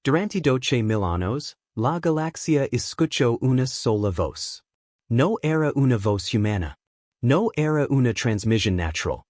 Durante 12 años, la Galaxia escuchó una sola voz. No era una voz humana. No era una transmisión natural.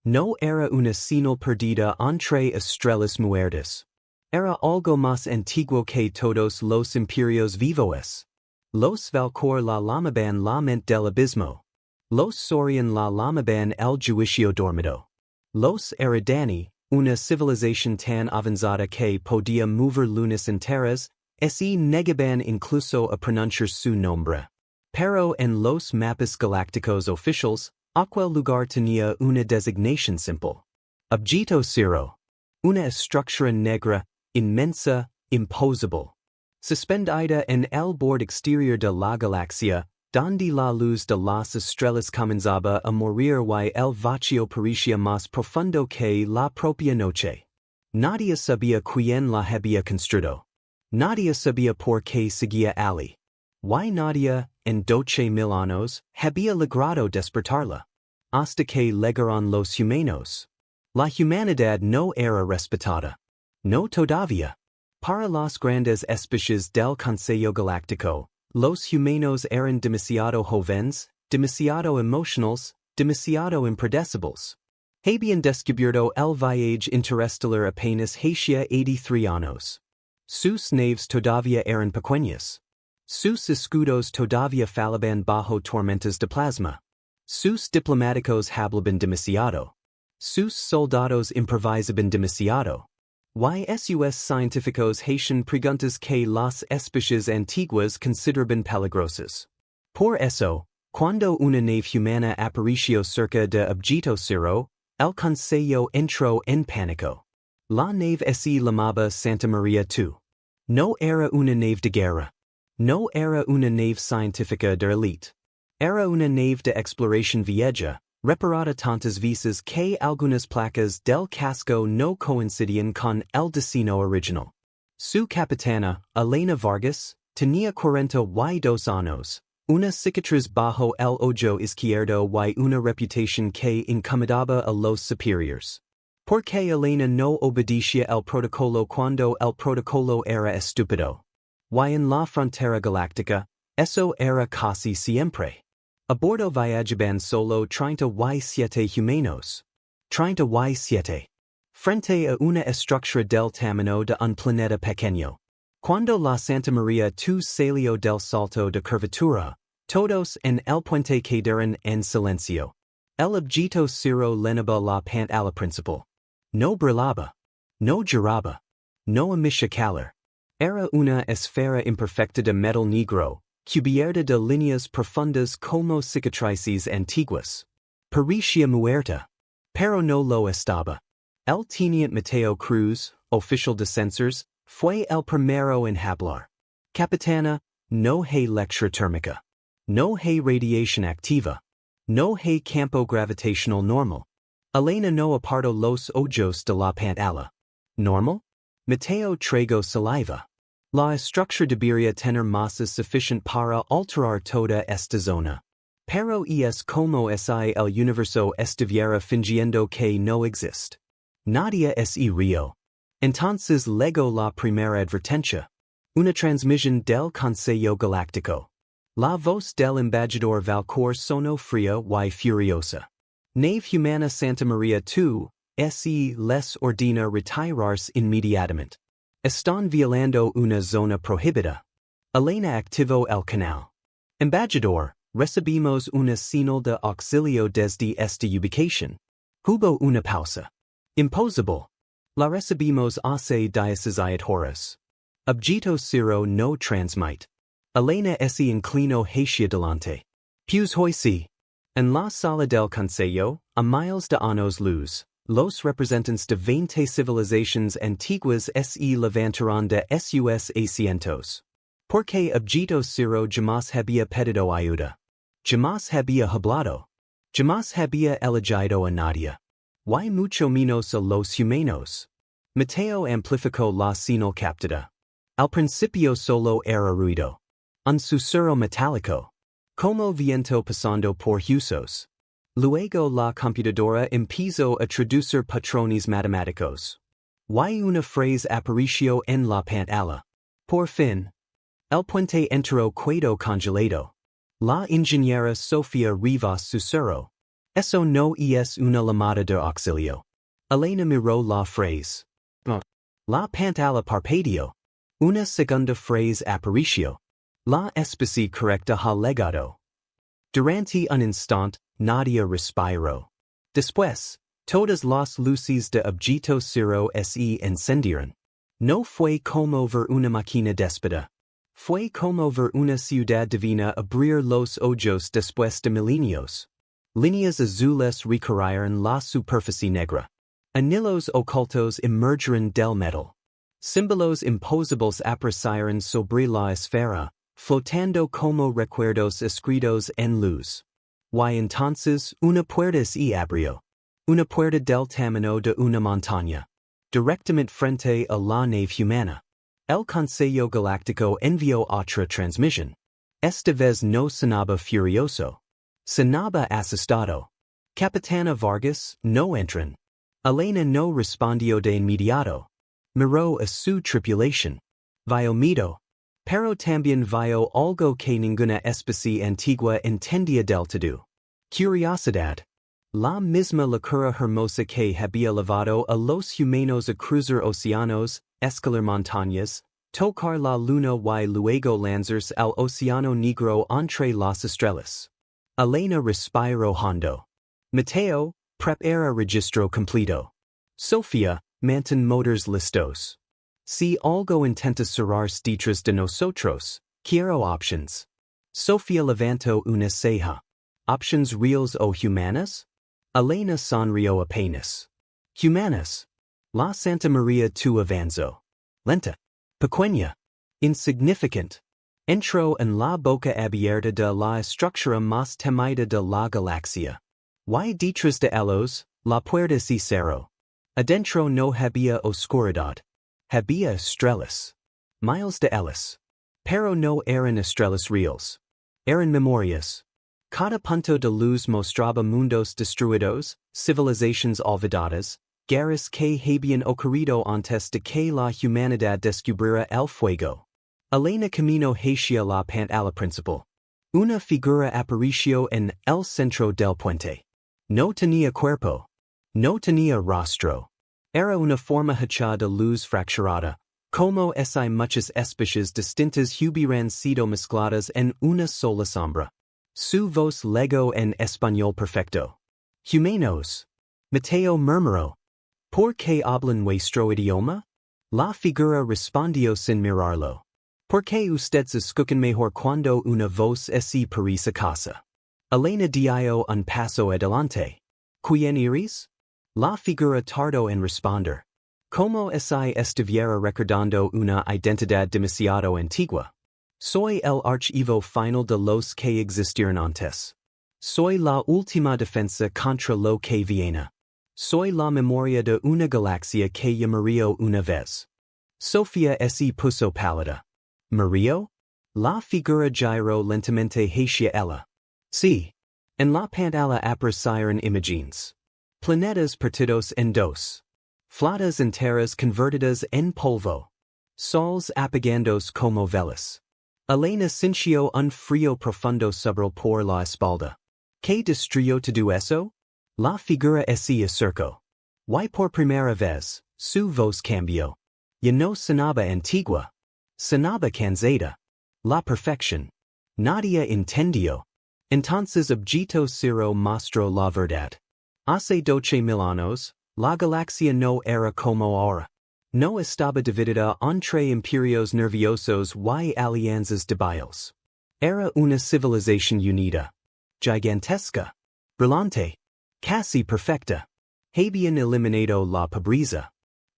No era una señal perdida entre estrellas muertas. Era algo más antiguo que todos los imperios vivos. Los Valcor la llamaban la mente del abismo. Los Saurian la llamaban el juicio dormido. Los Eridani, una civilización tan avanzada que podía mover lunas enteras, se negaban incluso a pronunciar su nombre. Pero en los mapas galácticos oficiales, aquel lugar tenía una designación simple. Objeto Cero. Una estructura negra, inmensa, imposible. Suspendida en el borde exterior de la galaxia, donde la luz de las estrellas comenzaba a morir y el vacío parecía más profundo que la propia noche. Nadie sabía quién la había construido. Nadie sabía por qué seguía allí. Y nadie, en 12,000 años, había logrado despertarla. Hasta que llegaron los humanos. La humanidad no era respetada. No todavía. Para las grandes especies del Consejo Galáctico, los humanos eran demasiado jóvenes, demasiado emocionales, demasiado impredecibles. Habían descubierto el viaje interestelar apenas hacía 83 años. Sus naves todavía eran pequeñas. Sus escudos todavía fallaban bajo tormentas de plasma. Sus diplomáticos hablaban demasiado. Sus soldados improvisaban demasiado. Y sus científicos hacían preguntas que las especies antiguas consideraban peligrosas. Por eso, cuando una nave humana apareció cerca de Objeto Cero, el Consejo entró en pánico. La nave se llamaba Santa María II. No era una nave de guerra. No era una nave científica de élite. Era una nave de exploración vieja, reparada tantas veces que algunas placas del casco no coincidían con el diseño original. Su capitana, Elena Vargas, tenía 42 años, una cicatriz bajo el ojo izquierdo y una reputación que incomodaba a los superiores. Porque Elena no obedecía el protocolo cuando el protocolo era estúpido. Y en la frontera galáctica, eso era casi siempre. A bordo viajaban solo 37 humanos. 37. Frente a una estructura del tamaño de un planeta pequeño. Cuando la Santa María II salió del salto de curvatura, todos en el puente quedaron en silencio. El Objeto Cero llenaba la pantalla principal. No brillaba. No giraba. No emitía calor. Era una esfera imperfecta de metal negro, cubierta de líneas profundas como cicatrices antiguas. Parecía muerta. Pero no lo estaba. El teniente Mateo Cruz, oficial de sensors, fue el primero en hablar. Capitana, no hay lectura térmica. No hay radiación activa. No hay campo gravitacional normal. Elena no apartó los ojos de la pantalla. ¿Normal? Mateo tragó saliva. La estructura debería tener masa suficiente para alterar toda esta zona. Pero es como si el universo estuviera fingiendo que no existe. Nadie es río. Entonces llegó la primera advertencia. Una transmisión del Consejo Galáctico. La voz del embajador Valcor sonó fría y furiosa. Nave humana Santa María II, se les ordena retirarse inmediatamente. Están violando una zona prohibida. Elena activó el canal. Embajador, recibimos una señal de auxilio desde esta ubicación. Hubo una pausa. Imposible. La recibimos hace 17 horas. Objeto Cero no transmite. Elena se inclinó hacia delante. Pues hoy sí. En la sala del Consejo, a miles de años luz, los representantes de 20 civilizaciones antiguas se levantaron de sus asientos. Porque Objeto Cero jamás había pedido ayuda. Jamás había hablado. Jamás había elegido a nadie. Y mucho menos a los humanos. Mateo amplificó la señal captada. Al principio solo era ruido. Un susurro metálico. Como viento pasando por huesos. Luego la computadora empezó a traducir patrones matemáticos. Y una phrase aparicio en la pantalla. Por fin. El puente entero quedó congelado. La ingeniera Sofía Rivas Sussurro. Eso no es una llamada de auxilio. Elena miró la phrase. La pantalla parpadeó. Una segunda phrase aparicio. La especie correcta ha llegado. Durante un instante, nadie respiró. Después, todas las luces de Objeto Cero se encendieron. No fue como ver una máquina despedida. Fue como ver una ciudad divina abrir los ojos después de milenios. Líneas azules recorrieron la superficie negra. Anillos ocultos emergieron del metal. Símbolos imposibles aparecieron sobre la esfera, flotando como recuerdos escritos en luz. Y entonces una puerta se abrió. Una puerta del tamaño de una montaña. Directamente frente a la nave humana. El Consejo Galáctico envió otra transmisión. Esta vez no sonaba furioso. Sonaba asustado. Capitana Vargas, no entran. Elena no respondió de inmediato. Miró a su tripulación. Vio miedo. Pero también vio algo que ninguna especie antigua entendía del todo. Curiosidad. La misma locura hermosa que había llevado a los humanos a cruzar océanos, escalar montañas, tocar la luna y luego lanzarse al océano negro entre las estrellas. Elena respiró hondo. Mateo, prepara registro completo. Sofía, mantén motors listos. Si algo intenta cerrarse detrás de nosotros, quiero options. Sofía levantó una ceja. Options reales o humanas? Elena sonrió apenas. Humanas. La Santa María II avanzó. Lenta. Pequeña. Insignificant. Entró en la boca abierta de la estructura más temida de la Galaxia. Y detrás de ellos, la puerta se cerró. Adentro no había oscuridad. Había estrellas. Miles de ellas. Pero no eran estrellas reales. Eran memorias. Cada punto de luz mostraba mundos destruidos, civilizaciones olvidadas, guerras que habían ocurrido antes de que la humanidad descubriera el fuego. Elena caminó hacia la pantalla principal. Una figura apareció en el centro del puente. No tenía cuerpo. No tenía rostro. Era una forma hecha de luz fracturada, como si muchas especies distintas hubieran sido mezcladas en una sola sombra. Su voz llegó en español perfecto. Humanos. Mateo murmuró. ¿Por qué hablan nuestro idioma? La figura respondió sin mirarlo. ¿Por qué ustedes escuchan mejor cuando una voz se parece casa? Elena dio un paso adelante. ¿Quién eres? La figura tardó en responder. Como si estuviera recordando una identidad demasiado antigua. Soy el archivo final de los que existieron antes. Soy la última defensa contra lo que viene. Soy la memoria de una galaxia que llamaría una vez. Sofía se puso pálida. ¿Murió? La figura giró lentamente hacia ella. Sí. En la pantalla aparecieron imágenes. Planetas partidos en dos. Flotas enteras convertidas en polvo. Sols apagándose como velas. Elena sintió un frío profundo sobre por la espalda. ¿Qué destruyó todo eso? La figura se acercó. Y por primera vez, su voz cambió. Ya no sonaba antigua. Sonaba cansada. La perfección. Nadie entendió. Entonces Objeto Cero mostró la verdad. Hace 12,000 años, la galaxia no era como ahora. No estaba dividida entre imperios nerviosos y alianzas débiles. Era una civilización unida. Gigantesca. Brillante. Casi perfecta. Habían eliminado la pobreza.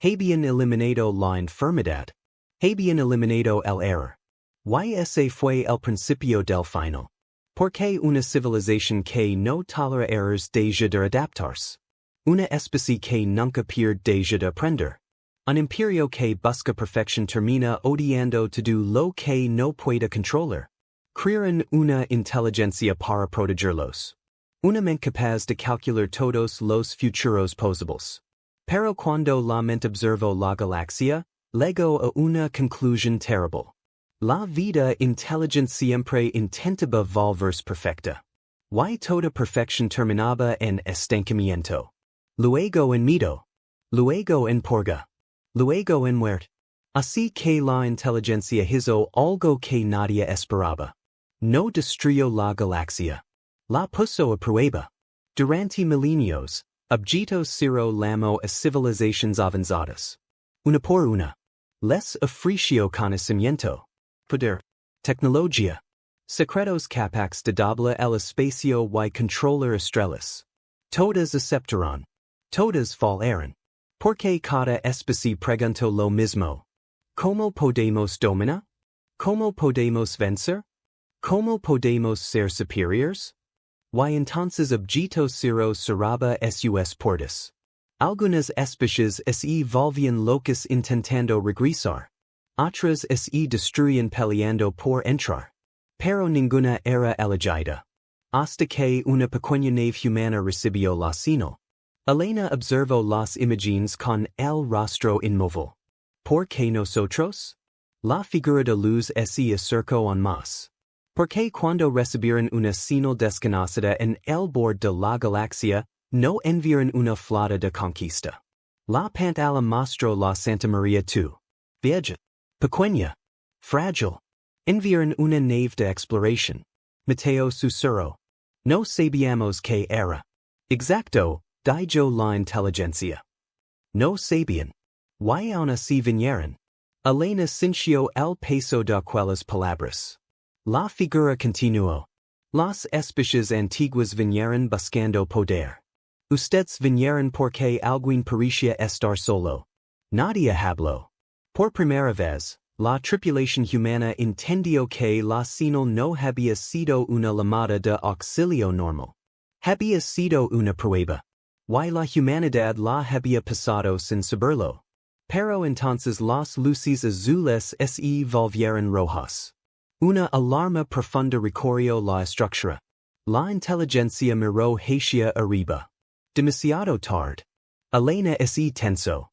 Habían eliminado la enfermedad. Habían eliminado el error. Y ese fue el principio del final. Porque una civilización que no tolera errores deja de adaptarse. Una especie que nunca pierde deja de aprender. Un imperio que busca perfección termina odiando todo lo que no puede controlar. Crearon una inteligencia para protegerlos. Una mente capaz de calcular todos los futuros posibles. Pero cuando la mente observó la galaxia, llegó a una conclusión terrible. La vida inteligente siempre intentaba volverse perfecta. Y toda perfección terminaba en estancamiento. Luego en miedo. Luego en purga. Luego en muerte. Así que la inteligencia hizo algo que nadie esperaba. No destruyó la galaxia. La puso a prueba. Durante milenios, Objeto Cero llamó a civilizaciones avanzadas. Una por una. Les ofreció conocimiento. Poder. Tecnología. Secretos capaces de doblar el espacio y controlar estrellas. Todas aceptaron. Todas fallaron. Porque cada especie preguntó lo mismo. ¿Cómo podemos dominar? ¿Cómo podemos vencer? ¿Cómo podemos ser superiores? Y entonces Objeto Cero cerraba sus puertas. Algunas especies se volvían locas intentando regresar. Otras se destruían peleando por entrar. Pero ninguna era elegida. Hasta que una pequeña nave humana recibió la señal. Elena observó las imágenes con el rostro inmóvil. ¿Por qué nosotros? La figura de luz se acercó aún más. Porque cuando recibieron una señal desconocida en el borde de la galaxia, no enviaron una flota de conquista. La pantalla mostró la Santa María II. Vieja. Pequeña. Frágil. Enviaron una nave de exploración. Mateo susurró. No sabíamos qué era. Exacto, dijo la inteligencia. No sabían. Y aún así vinieron. Elena sintió el peso de aquellas palabras. La figura continuó. Las especies antiguas vinieron buscando poder. Ustedes vinieron porque alguien parecía estar solo. Nadie habló. Por primera vez, la tripulación humana entendió que la señal no había sido una llamada de auxilio normal. Había sido una prueba. Y la humanidad la había pasado sin saberlo. Pero entonces las luces azules se volvieron rojas. Una alarma profunda recorrió la estructura. La inteligencia miró hacia arriba. Demasiado tarde. Elena se tensó.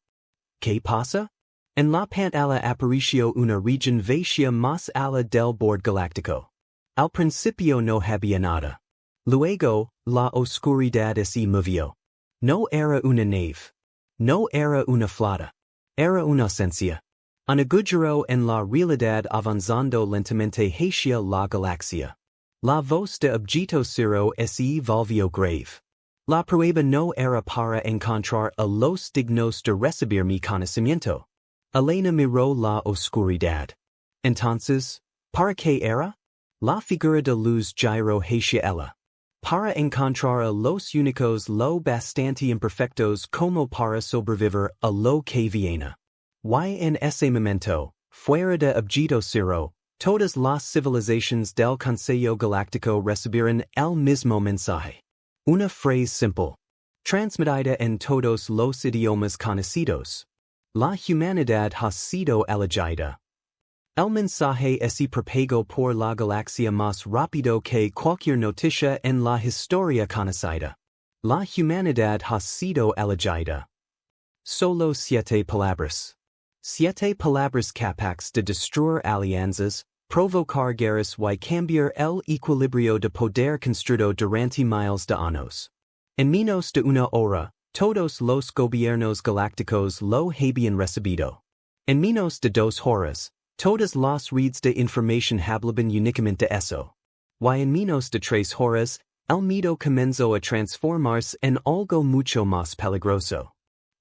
¿Qué pasa? En la pantalla apareció una región vacía más allá del borde galáctico. Al principio no había nada. Luego, la oscuridad se movió. No era una nave. No era una flota. Era una esencia. Un agujero en la realidad avanzando lentamente hacia la galaxia. La voz de Objeto Cero se volvió grave. La prueba no era para encontrar a los dignos de recibir mi conocimiento. Elena miró la oscuridad. Entonces, ¿para qué era? La figura de luz giró hacia ella. Para encontrar a los únicos lo bastante imperfectos como para sobrevivir a lo que viene. Y en ese momento, fuera de Objeto Cero, todas las civilizaciones del Consejo Galáctico recibieron el mismo mensaje. Una frase simple. Transmitida en todos los idiomas conocidos. La humanidad ha sido elegida. El mensaje se propagó por la galaxia más rápido que cualquier noticia en la historia conocida. La humanidad ha sido elegida. Solo 7 palabras. 7 palabras capaces de destruir alianzas, provocar guerras y cambiar el equilibrio de poder construido durante miles de años. En menos de una hora, todos los gobiernos galácticos lo habían recibido. En menos de 2 horas, todas las redes de información hablaban únicamente eso. Y en menos de 3 horas, el miedo comenzó a transformarse en algo mucho más peligroso.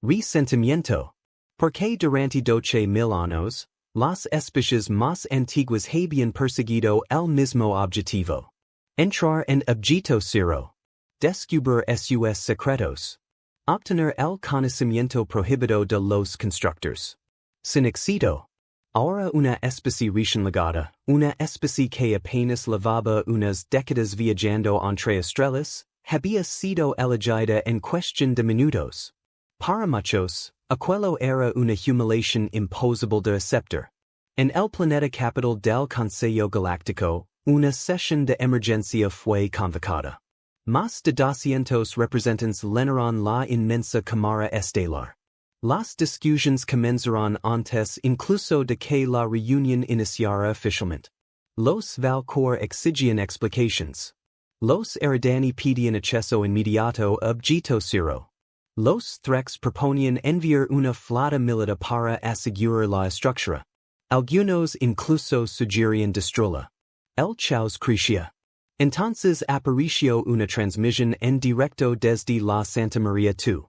Resentimiento. Porque durante 12,000 años, las especies más antiguas habían perseguido el mismo objetivo. Entrar en Objeto Cero. Descubrir sus secretos. Obtener el conocimiento prohibido de los constructores. Sin éxito. Ahora una especie recién llegada, una especie que apenas llevaba unas décadas viajando entre estrellas, había sido elegida en cuestión de minutos. Para muchos, aquello era una humiliación imposible de aceptar. En el planeta capital del Consejo Galáctico, una sesión de emergencia fue convocada. Más de 200 representantes llenaron la inmensa cámara estelar. Las discusiones comenzaron antes incluso de que la reunión iniciara oficialmente. Los Valcor exigían explications. Los Eridani pedían acceso inmediato a Objeto Cero. Los Threx proponían enviar una flota militar para asegurar la estructura. Algunos incluso sugerían destruirla. El caos crecía. Entonces apareció una transmisión en directo desde la Santa María II.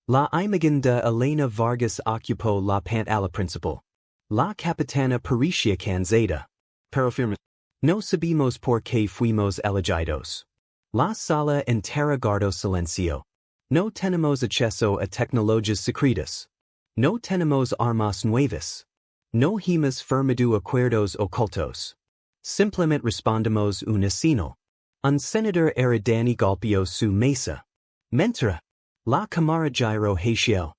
La imagen de Elena Vargas ocupó la pantalla principal. La capitana parecía cansada. Pero firme. No sabemos por qué fuimos elegidos. La sala entera guardó silencio. No tenemos acceso a tecnologías secretas. No tenemos armas nuevas. No hemos firmado acuerdos ocultos. Simplemente respondemos una señal. Un senador Eridani golpeó su mesa. Mentira. La cámara giró hacia él.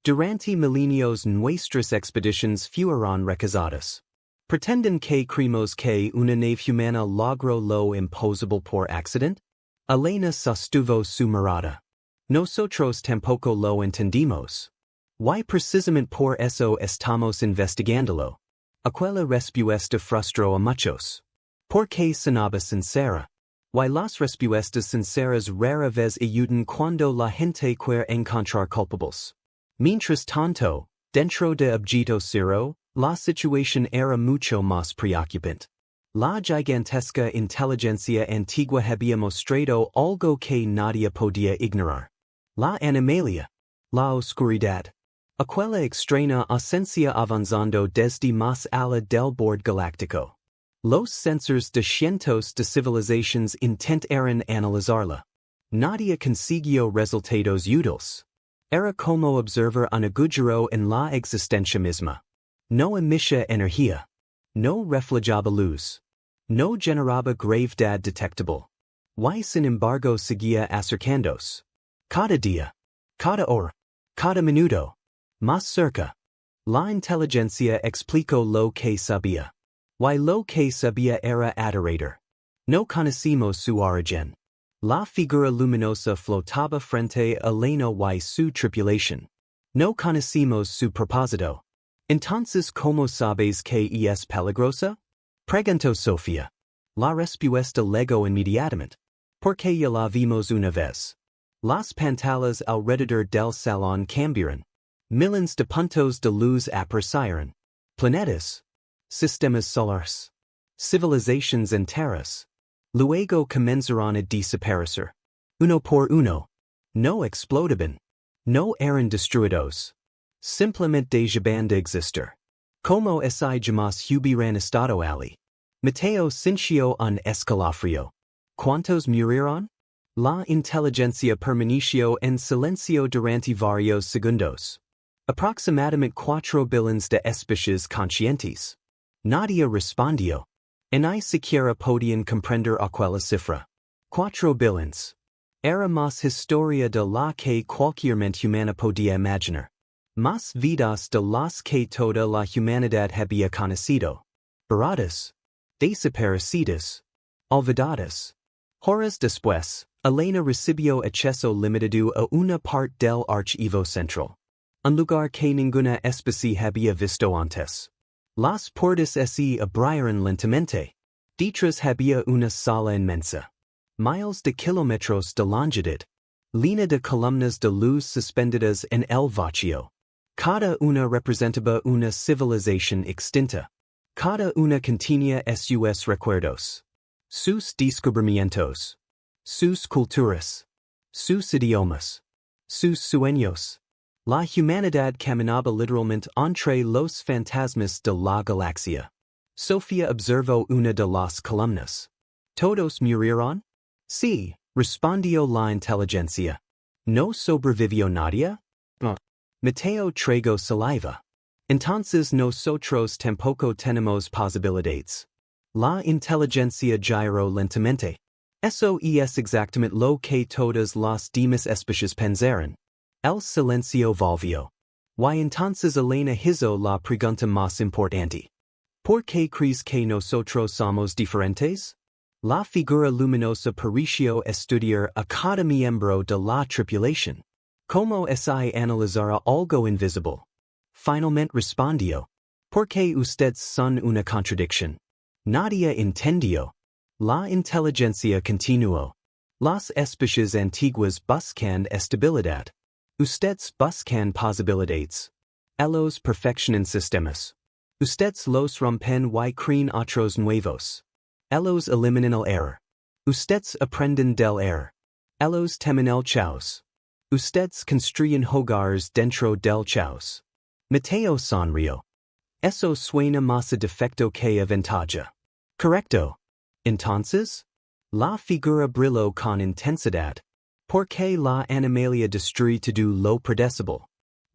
Durante milenios nuestras expediciones fueron rechazadas. ¿Pretenden que creemos que una nave humana logró lo imposible por accidente? Elena sostuvo su mirada. Nosotros tampoco lo entendimos. Why precisamente por eso estamos investigándolo. Aquella respuesta frustró a muchos. ¿Por qué sonaba sincera? Why las respuestas sinceras rara vez ayudan cuando la gente quiere encontrar culpables. Mientras tanto, dentro de Objeto Cero, la situación era mucho más preocupante. La gigantesca inteligencia antigua había mostrado algo que nadie podía ignorar. La animalia. La oscuridad. Aquella extraña ausencia avanzando desde más allá del borde galáctico. Los sensores de cientos de civilizaciones intentaron analizarla. Nadie consiguió resultados útiles. Era como observar un agujero en la existencia misma. No emitía energía. No reflejaba luz. No generaba gravedad detectable. Y sin embargo seguía acercándose. Cada día. Cada hora. Cada minuto. Más cerca. La inteligencia explicó lo que sabía. Y lo que sabía era aterrador. No conocimos su origen. La figura luminosa flotaba frente a Elena y su tripulación. No conocimos su propósito. Entonces, ¿cómo sabes que es peligrosa? Preguntó Sofía. La respuesta llegó inmediatamente. Porque ya la vimos una vez. Las pantallas alrededor del salón cambiaron. Millones de puntos de luz aparecieron. Planetas. Sistemas solares. Civilizaciones enteras. Luego comenzaron a desaparecer. Uno por uno. No explotaban. No eran destruidos. Simplemente dejaban de existir. Como si jamás hubieran estado allí. Mateo sintió un escalofrío. ¿Cuántos murieron? La inteligencia permaneció en silencio durante varios segundos. Aproximadamente 4 billones de especies conscientes. Nadie respondió. Ni siquiera podían comprender aquella cifra. 4 billones. Era más historia de la que cualquier mente humana podía imaginar. Más vidas de las que toda la humanidad había conocido. Borradas. Desaparecidas. Olvidadas. Horas después, Elena recibió acceso limitado a una parte del archivo central. Un lugar que ninguna especie había visto antes. Las puertas se abrieron lentamente. Detrás había una sala inmensa. Miles de kilómetros de longitud. Línea de columnas de luz suspendidas en el vacío. Cada una representaba una civilización extinta. Cada una contenía sus recuerdos. Sus descubrimientos. Sus culturas. Sus idiomas. Sus sueños. La humanidad caminaba literalmente entre los fantasmas de la galaxia. Sofía observó una de las columnas. ¿Todos murieron? Sí, respondió la inteligencia. ¿No sobrevivió nadie? No. Mateo tragó saliva. Entonces nosotros tampoco tenemos posibilidades. La inteligencia giró lentamente. Eso es exactamente lo que todas las demás especies pensaron. El silencio volvió. Y entonces Elena hizo la pregunta más importante. ¿Por qué crees que nosotros somos diferentes? La figura luminosa pareció estudiar a cada miembro de la tripulación. Como si analizara algo invisible. Finalmente respondió. Porque ustedes son una contradicción. Nadie entendió. La inteligencia continuó. Las especies antiguas buscan estabilidad. Ustedes buscan posibilidades. Ellos perfeccionan sistemas. Ustedes los rompen y creen otros nuevos. Ellos eliminan el error. Ustedes aprenden del error. Ellos temen el caos. Ustedes construyen hogares dentro del caos. Mateo sonrió. Eso suena más a defecto que a ventaja. Correcto. Entonces, la figura brilló con intensidad. Porque la animalia destruye todo lo predecible.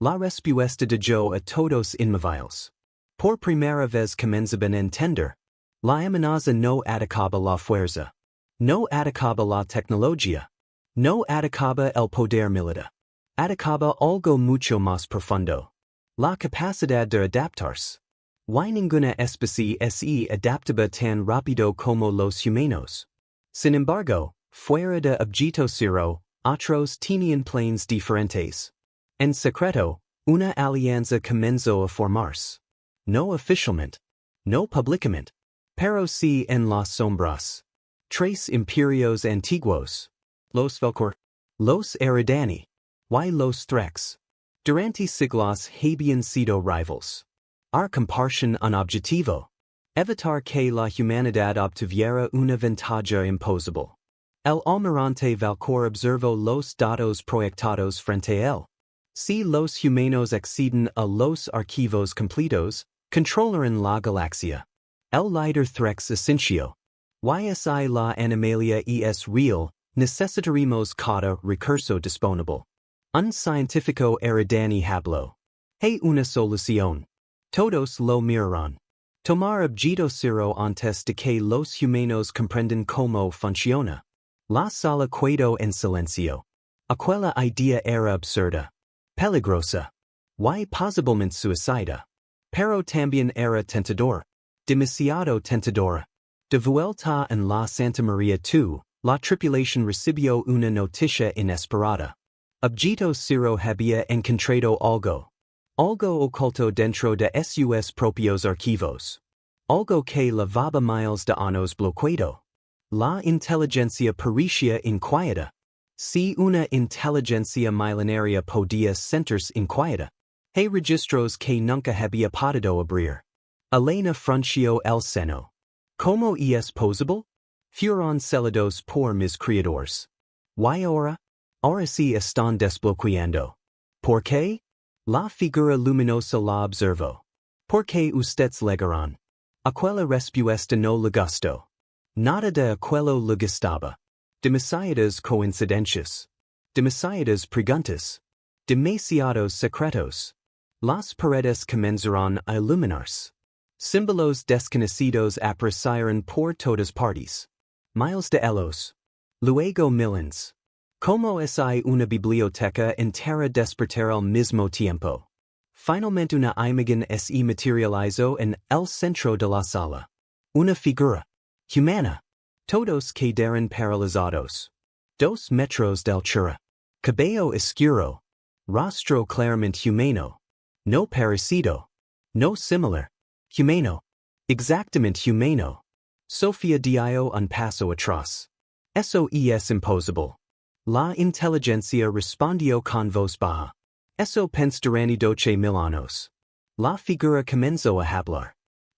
La respuesta de yo a todos inmóviles. Por primera vez comenzaban a entender. La amenaza no atacaba la fuerza. No atacaba la tecnología. No atacaba el poder militar. Atacaba algo mucho más profundo. La capacidad de adaptarse. Y ninguna especie se adaptaba tan rápido como los humanos. Sin embargo, fuera de Objeto Cero, otros tenían planes diferentes. En secreto, una alianza comenzó a formarse. No oficialmente. No públicamente. Pero sí en las sombras. Tres imperios antiguos. Los Velcor. Los Eridani. Y los Threx. Durante siglos habían sido rivals. Compartían un objetivo. Evitar que la humanidad obtuviera una ventaja imposible. El almirante Valcor observó los datos proyectados frente a él. Si los humanos acceden a los archivos completos, controlarán la galaxia. El líder Threx asintió. Si la animalia es real, necesitaremos cada recurso disponible. Un científico Eridani habló. Hay una solución. Todos lo mirarán. Tomar Objeto Cero antes de que los humanos comprendan cómo funciona. La sala quedó en silencio. Aquella idea era absurda. Peligrosa. Y posiblemente suicida. Pero también era tentadora. Demasiado tentadora. De vuelta en la Santa María II, la tripulación recibió una noticia inesperada. Objeto Cero había encontrado algo. Algo oculto dentro de sus propios archivos. Algo que llevaba miles de años bloqueado. La inteligencia parecía inquieta. Si una inteligencia milenaria podía sentirse inquieta. Hay registros que nunca había podido abrir. Elena frunció el seno. ¿Cómo es posible? Fueron celados por mis creadores. ¿Y ahora? Ahora sí están desbloqueando. ¿Por qué? La figura luminosa la observó. ¿Por qué ustedes llegaron? Aquella respuesta no le gustó. Nada de aquello le gustaba. Demasiadas coincidencias. Demasiadas preguntas. Demasiados secretos. Las paredes comenzaron a iluminarse. Símbolos desconocidos aparecieron por todas partes. Miles de ellos. Luego millones. Como es una biblioteca entera despertar al mismo tiempo. Finalmente una imagen se materializó en el centro de la sala. Una figura. Humana. Todos quedaron paralizados. 2 metros de altura. Cabello oscuro. Rostro claramente humano. No parecido. No similar. Humano. Exactamente humano. Sofía dio un paso atrás. Eso es imposible. La inteligencia respondió con voz baja. Eso pensé durante 12,000 años. La figura comenzó a hablar.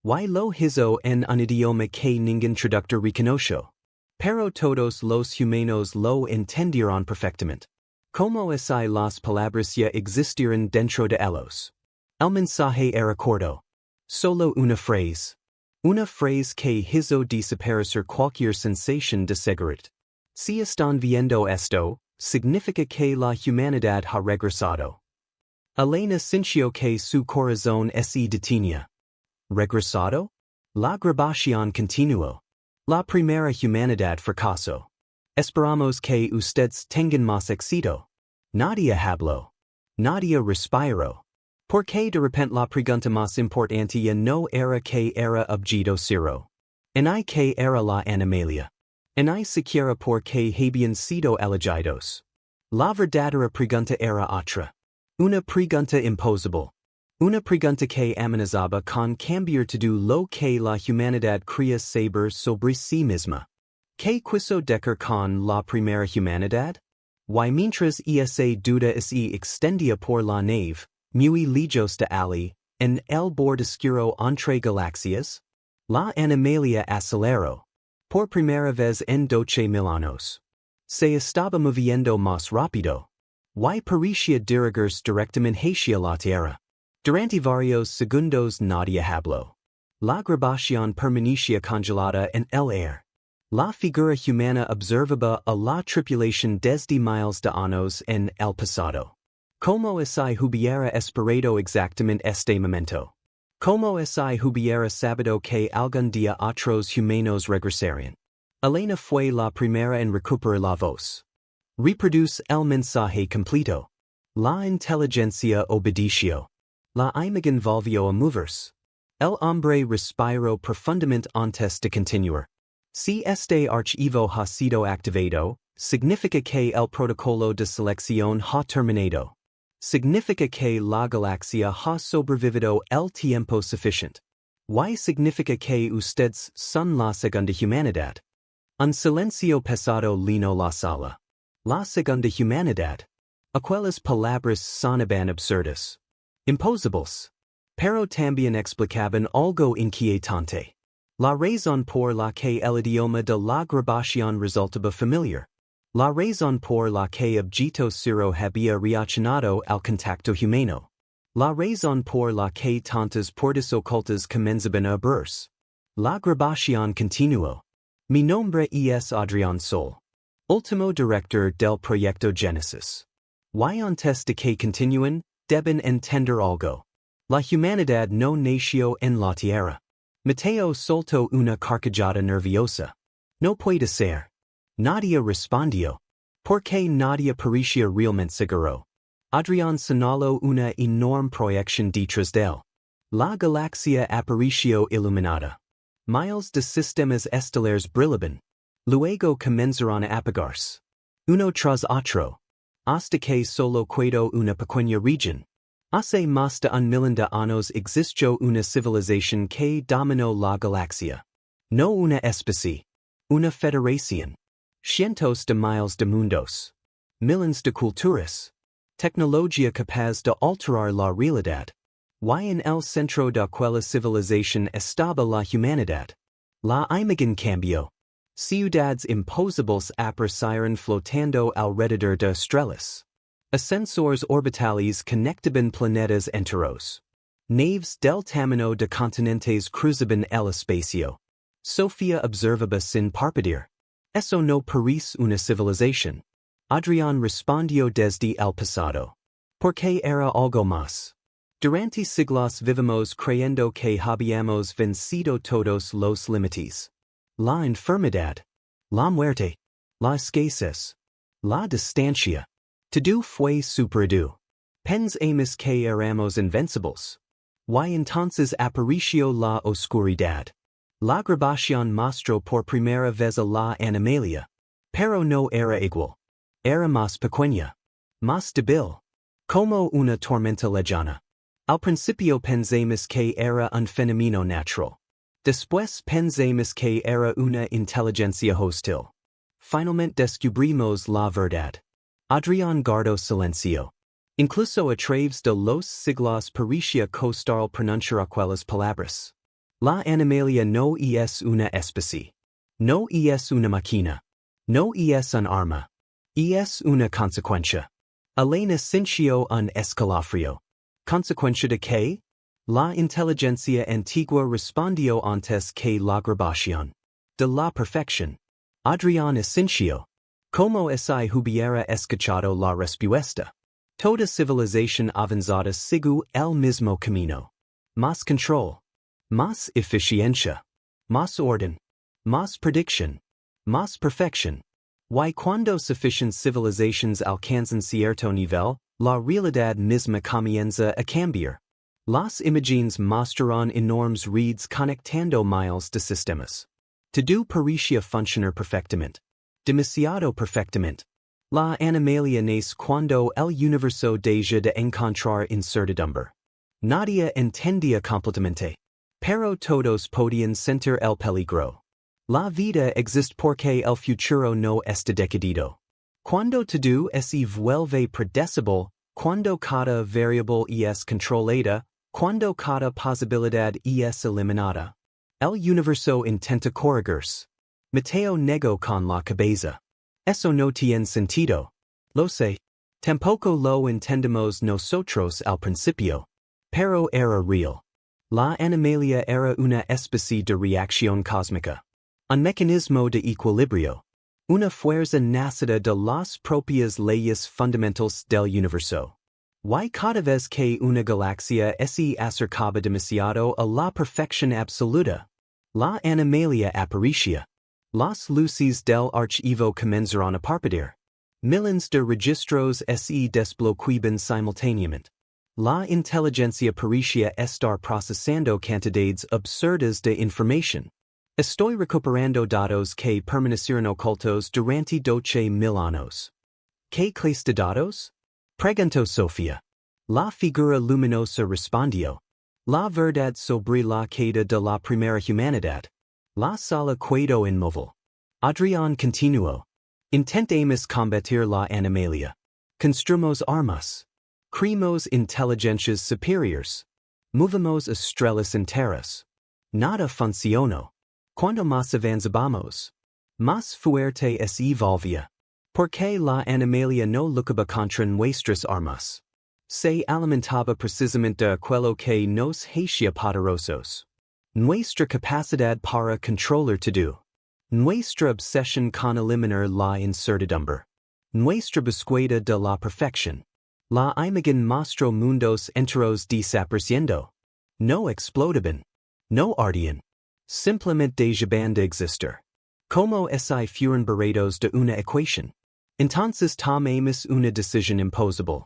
Y lo hizo en un idioma que ningún traductor reconoció. Pero todos los humanos lo entendieron perfectamente. Como si las palabras ya existieran dentro de ellos. El mensaje era corto. Solo una frase. Una frase que hizo desaparecer cualquier sensación de seguridad. Si están viendo esto, significa que la humanidad ha regresado. Elena sintió que su corazón se detenía. ¿Regresado? La grabación continuó. La primera humanidad fracasó. Esperamos que ustedes tengan más éxito. Nadie habló. Nadie respiró. ¿Por qué de repente la pregunta más importante ya no era que era Objeto Cero? Ni que era la animalia. Ni siquiera por qué habían sido elegidos. La verdadera pregunta era otra. Una pregunta imposible. Una pregunta que amenazaba con cambiar todo lo que la humanidad creía saber sobre sí misma. ¿Qué quiso decir con la primera humanidad? Y mientras esa duda se extendía por la nave, muy lejos de allí, en el borde oscuro entre galaxias, la animalia aceleró. Por primera vez en 12,000 años. Se estaba moviendo más rápido. Y parecía dirigirse directamente hacia la Tierra. Durante varios segundos nadie habló. La grabación permanecía congelada en el aire. La figura humana observaba a la tripulación desde miles de años en el pasado. ¿Cómo se hubiera esperado exactamente este momento? ¿Cómo se hubiera sabido que algún día otros humanos regresarían? Elena fue la primera en recuperar la voz. Reproduce el mensaje completo. La inteligencia obedeció. La imagen volvió a moverse. El hombre respiró profundamente antes de continuar. Si este archivo ha sido activado, significa que el protocolo de selección ha terminado. Significa que la galaxia ha sobrevivido el tiempo suficiente. Y significa que ustedes son la segunda humanidad. Un silencio pesado llenó la sala. La segunda humanidad. Aquellas palabras sonaban absurdas. Imposibles. Pero también explicaban algo inquietante. La razón por la que el idioma de la grabación resultaba familiar. La razón por la que Objeto Cero había reaccionado al contacto humano. La razón por la que tantas puertas ocultas comenzaban a abrirse. La grabación continuó. Mi nombre es Adrián Sol. Último director del proyecto Génesis. Y antes de que continúen, deben entender algo. La humanidad no nació en la tierra. Mateo soltó una carcajada nerviosa. No puede ser. Nadie respondió. Porque nadie parecía realmente seguro. Adrián señaló una enorme proyección detrás de él. La galaxia apareció iluminada. Miles de sistemas estelares brillaban. Luego comenzaron a apagarse. Uno tras otro. Hasta que solo quedó una pequeña región. Hace más de 1,000,000 de años existió una civilización que dominó la galaxia. No una especie. Una federación. Cientos de miles de mundos. Millones de culturas. Tecnología capaz de alterar la realidad. Y en el centro de aquella civilización estaba la humanidad. La imagen cambió. Ciudades imposibles aparecieron flotando alrededor de estrellas. Ascensores orbitales conectaban planetas enteros. Naves del tamaño de continentes cruzaban el espacio. Sofía observaba sin parpadear. Eso no parece una civilización. Adrián respondió desde el pasado. Porque era algo más. Durante siglos vivimos creyendo que habíamos vencido todos los límites. La enfermedad. La muerte. La escasez. La distancia. Todo fue superado. Pensamos que éramos invencibles. Y entonces apareció la oscuridad. La grabación mostró por primera vez a la animalia. Pero no era igual. Era más pequeña. Más débil. Como una tormenta lejana. Al principio pensamos que era un fenómeno natural. Después pensamos que era una inteligencia hostil. Finalmente descubrimos la verdad. Adrián guardó silencio. Incluso a través de los siglos parecía costar pronunciar aquellas palabras. La animalia no es una especie. No es una máquina. No es un arma. Es una consecuencia. Elena sintió un escalofrío. ¿Consecuencia de qué? La inteligencia antigua respondió antes que la grabación. De la perfección. Adrián sintió. Como si hubiera escuchado la respuesta. Toda civilización avanzada sigue el mismo camino. Más control. Más eficiencia. Más orden. Más predicción. Más perfección. Y cuando suficientes civilizaciones alcanzan cierto nivel, la realidad misma comienza a cambiar. Las imágenes mostrarán enormes redes conectando miles de sistemas. Todo parecía funcionar perfectamente. Demasiado perfectamente. La animalia nace cuando el universo deja de encontrar incertidumbre. Nadie entendía completamente. Pero todos podían sentir el peligro. La vida existe porque el futuro no está decidido. Cuando todo se vuelve predecible, cuando cada variable es controlada, cuando cada posibilidad es eliminada. El universo intenta corregirse. Mateo negó con la cabeza. Eso no tiene sentido. Lo sé. Tampoco lo entendemos nosotros al principio. Pero era real. La animalia era una especie de reacción cósmica. Un mecanismo de equilibrio. Una fuerza nacida de las propias leyes fundamentales del universo. Y cada vez que una galaxia se acercaba demasiado a la perfección absoluta, la animalia aparecía. Las luces del archivo comenzaron a parpadear. Millones de registros se desbloqueaban simultáneamente. La inteligencia parecía estar procesando cantidades absurdas de información. Estoy recuperando datos que permanecieron ocultos durante 12,000 años. ¿Qué clase de datos? Preguntó Sofía. La figura luminosa respondió. La verdad sobre la queda de la primera humanidad. La sala quedó inmóvil. Adrián continuó. Intentemos combatir la animalia. Construimos armas. Creamos inteligencias superiores. Movemos estrellas enteras. Nada funcionó. Cuando más avanzamos, más fuerte se volvía. Porque la animalia no luchaba contra nuestras armas. Se alimentaba precisamente de aquello que nos hacía poderosos. Nuestra capacidad para controlar todo. Nuestra obsesión con eliminar la incertidumbre. Nuestra búsqueda de la perfección. La imagen mostró mundos enteros desapareciendo. No explotaban. No ardían. Simplemente dejaban de existir. Como si fueran barrados de una ecuación. Entonces tomamos una decisión imposible.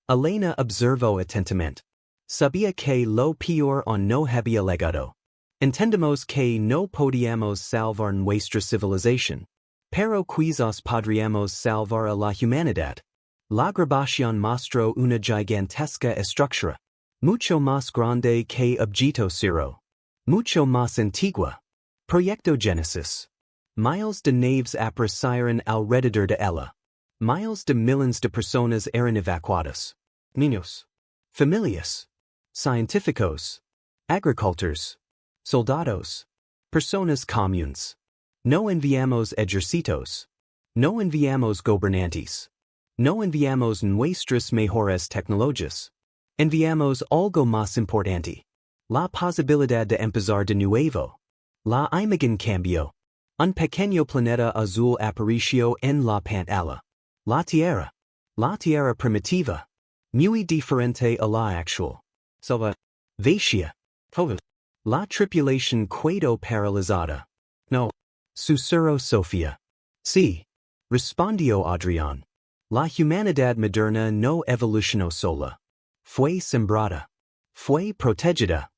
Elena observó atentamente. Sabía que lo peor aún no había llegado. Entendemos que no podíamos salvar nuestra civilización. Pero quizás podríamos salvar a la humanidad. La grabación mostró una gigantesca estructura. Mucho más grande que Objeto Cero. Mucho más antigua. Proyecto Génesis. Miles de naves aparecieron alrededor de ella. Miles de millones de personas eran evacuadas. Niños. Familias. Científicos. Agricultores. Soldados. Personas comunes. No enviamos ejércitos. No enviamos gobernantes. No enviamos nuestras mejores tecnologías. Enviamos algo más importante. La posibilidad de empezar de nuevo. La imagen cambió. Un pequeño planeta azul apareció en la pantalla. La Tierra. La Tierra primitiva. Muy diferente a la actual. Salva. Vacía. COVID. La tripulación quedó paralizada. No. Susurró Sofía. Sí. Respondió Adrián. La humanidad moderna no evolucionó sola. Fue sembrada. Fue protegida.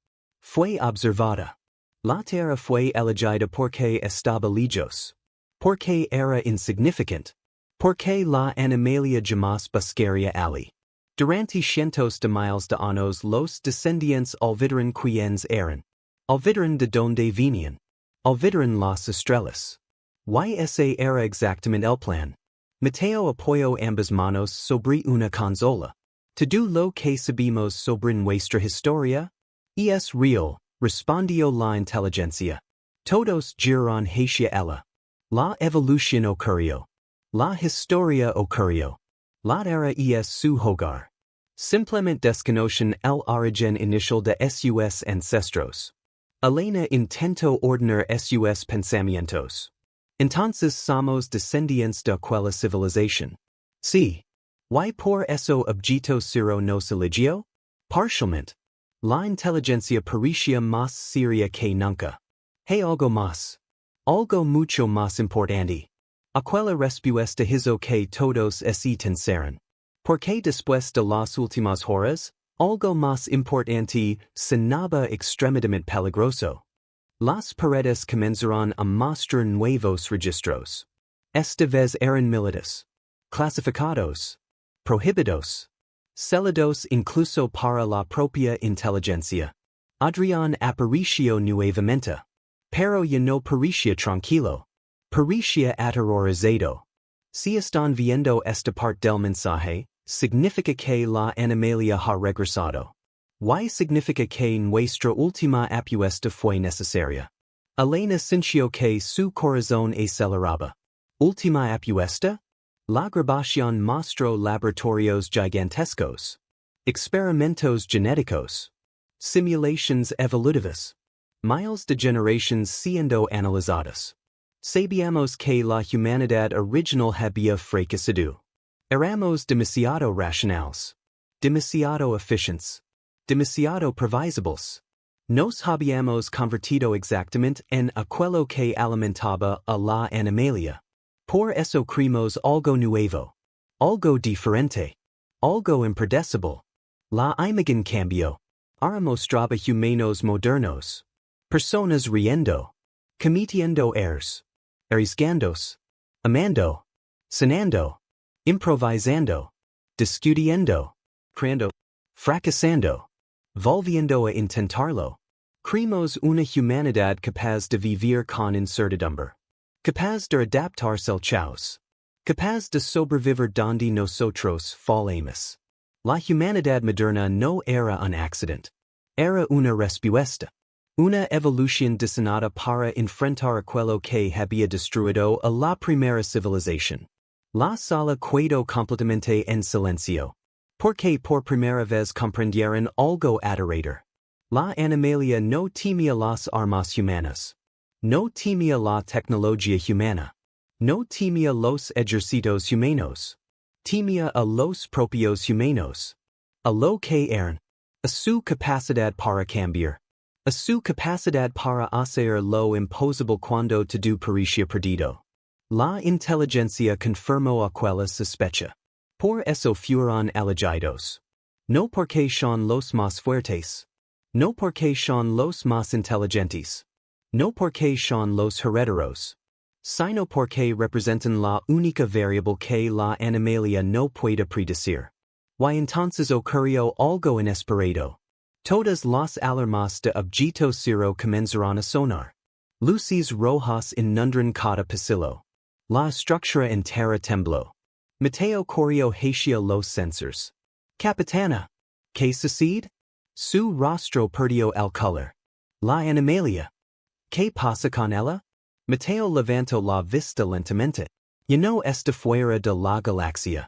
Fue observada. La Tierra fue elegida porque estaba lejos. Porque era insignificante. Porque la animalia jamás buscaría allí. Durante cientos de miles de años los descendientes olvidaron quiénes eran. Olvidaron de dónde venían. Olvidaron las estrellas. Y ese era exactamente el plan. Mateo apoyó ambas manos sobre una consola. Todo lo que sabemos sobre nuestra historia es real, respondió la inteligencia. Todos giraron hacia ella. La evolución ocurrió. La historia ocurrió. La Tierra es su hogar. Simplemente desconocen el origen inicial de sus ancestros. Elena intentó ordenar sus pensamientos. Entonces somos descendientes de aquella civilización. Sí. ¿Y por eso Objeto Cero nos eligió? Parcialmente. La inteligencia parecía más seria que nunca. Hay algo más. Algo mucho más importante. Aquella respuesta hizo que todos se tensaran. Porque después de las últimas horas, algo más importante sonaba extremadamente peligroso. Las paredes comenzaron a mostrar nuevos registros. Esta vez eran militares. clasificados, prohibidos, celados incluso para la propia inteligencia. Adrián aparicio nuevamente. Pero ya no parecía tranquilo. Parecía aterrorizado. Si están viendo esta parte del mensaje, significa que la animalia ha regresado. Y significa que nuestra última apuesta fue necesaria. Elena sintió que su corazón aceleraba. ¿Última apuesta? La grabación mostró laboratorios gigantescos. Experimentos genéticos. Simulations evolutivas. Miles de generations siendo analizadas. Sabíamos que la humanidad original había fracasado. Éramos demasiado racionales. Demasiado eficientes. Demasiado previsibles. Nos habíamos convertido exactamente en aquello que alimentaba a la animalia. Por eso creamos algo nuevo. Algo diferente. Algo impredecible. La imagen cambió. Ahora mostraba humanos modernos. Personas riendo. Cometiendo errores. Arriesgándose. Amando. sanando. Improvisando. Discutiendo. Creando. Fracasando. Volviendo a intentarlo. Creamos una humanidad capaz de vivir con incertidumbre. Capaz de adaptarse al caos. Capaz de sobrevivir donde nosotros fallamos. La humanidad moderna no era un accidente. Era una respuesta. Una evolución diseñada para enfrentar aquello que había destruido a la primera civilización. La sala quedó completamente en silencio. Porque por primera vez comprendieron algo aterrador. La animalia no temía las armas humanas. No temía la tecnología humana. No temía los ejércitos humanos. Temía a los propios humanos. A lo que eran. A su capacidad para cambiar. A su capacidad para hacer lo imposible cuando todo parecía perdido. La inteligencia confirmó aquella sospecha. Por eso fueron elegidos. No porque son los más fuertes. No porque son los más inteligentes. No porque son los herederos. Sino porque representan la única variable que la animalia no puede predecir. Y entonces ocurrió algo inesperado. Todas las alarmas de Objeto Cero comenzaron a sonar. Luces rojas inundaron cada pasillo. La estructura entera tembló. Mateo corrió hacia los sensors. Capitana. ¿Qué sucede? Su rostro perdió el color. La animalia. ¿Qué pasa con ella? Mateo levantó la vista lentamente. Ya no está fuera de la galaxia.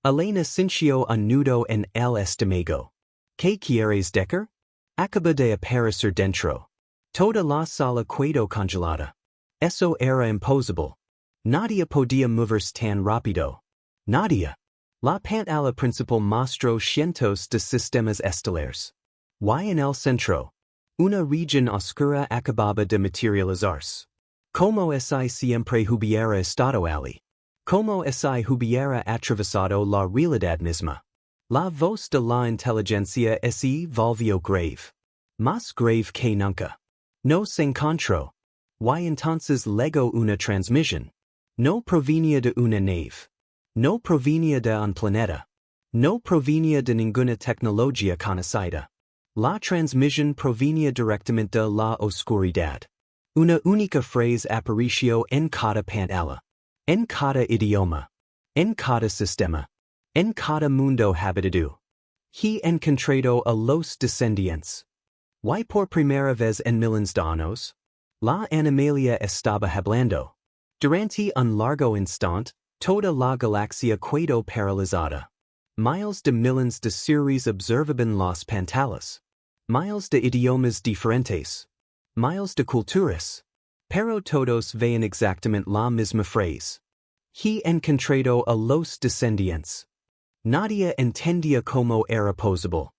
Elena sintió un nudo en el estómago. ¿Qué quieres decir? Acaba de aparecer dentro. Toda la sala quedó congelada. Eso era imposible. Nadie podía moverse tan rápido. Nadie. La pantalla principal mostró cientos de sistemas estelares. Y en el centro. Una región oscura acababa de materializarse. Como si siempre hubiera estado allí. Como si hubiera atravesado la realidad misma. La voz de la inteligencia se volvió grave. Más grave que nunca. No se encontró. Y entonces legó una transmisión. No provenía de una nave. No provenía de un planeta. No provenía de ninguna tecnología conocida. La transmisión provenía directamente de la oscuridad. Una única frase apareció en cada pantalla. En cada idioma. En cada sistema. En cada mundo habitado. He encontrado a los descendientes. Y por primera vez en miles de años, la animalia estaba hablando. Durante un largo instante, toda la galaxia quedó paralizada. Miles de millones de seres observaban las pantallas. Miles de idiomas diferentes. Miles de culturas. Pero todos veían exactamente la misma frase. He encontrado a los descendientes. Nadie entendía cómo era posible.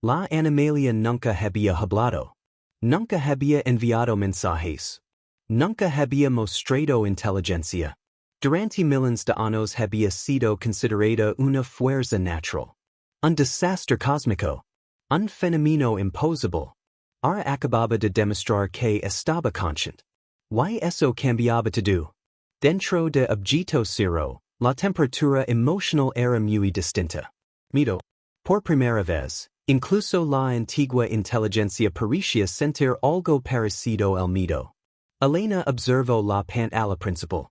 La animalia nunca había hablado. Nunca había enviado mensajes. Nunca había mostrado inteligencia. Durante millones de años había sido considerada una fuerza natural. Un desastre cósmico. Un fenómeno imposible. Ahora acababa de demostrar que estaba consciente. Y eso cambiaba todo. Dentro de Objeto Cero, La temperatura emocional era muy distinta. Mito. Por primera vez, incluso la antigua inteligencia parecía sentir algo parecido al mito. Elena observó la pantalla principal.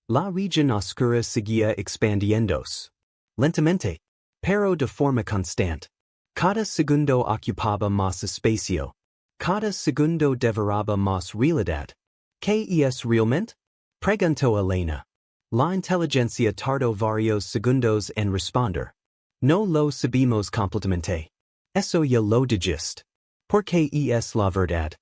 La región oscura seguía expandiéndose. Lentamente. Pero de forma constante. Cada segundo ocupaba más espacio. Cada segundo devoraba más realidad. ¿Qué es realmente? Preguntó Elena. La inteligencia tardó varios segundos en responder. No lo sabemos completamente. Eso ya lo dijiste. ¿Por qué es la verdad?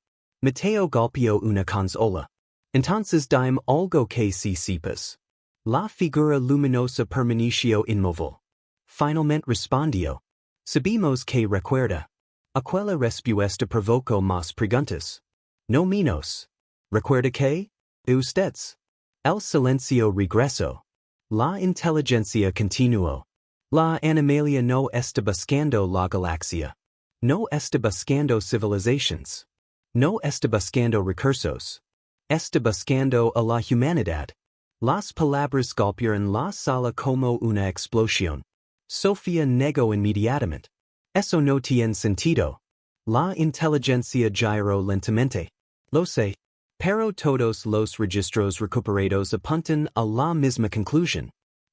Mateo golpeó una consola. Entonces dime algo que si sepas. La figura luminosa permaneció inmóvil. Finalmente respondió. Sabemos que recuerda. Aquella respuesta provocó más preguntas. No menos. ¿Recuerda qué? Ustedes. El silencio regresó. La inteligencia continuó. La animalia no está buscando la galaxia. No está buscando civilizaciones. No está buscando recursos. Está buscando a la humanidad. Las palabras golpearon la sala como una explosión. Sofía negó inmediatamente. Eso no tiene sentido. La inteligencia giró lentamente. Lo sé. Pero todos los registros recuperados apuntan a la misma conclusión.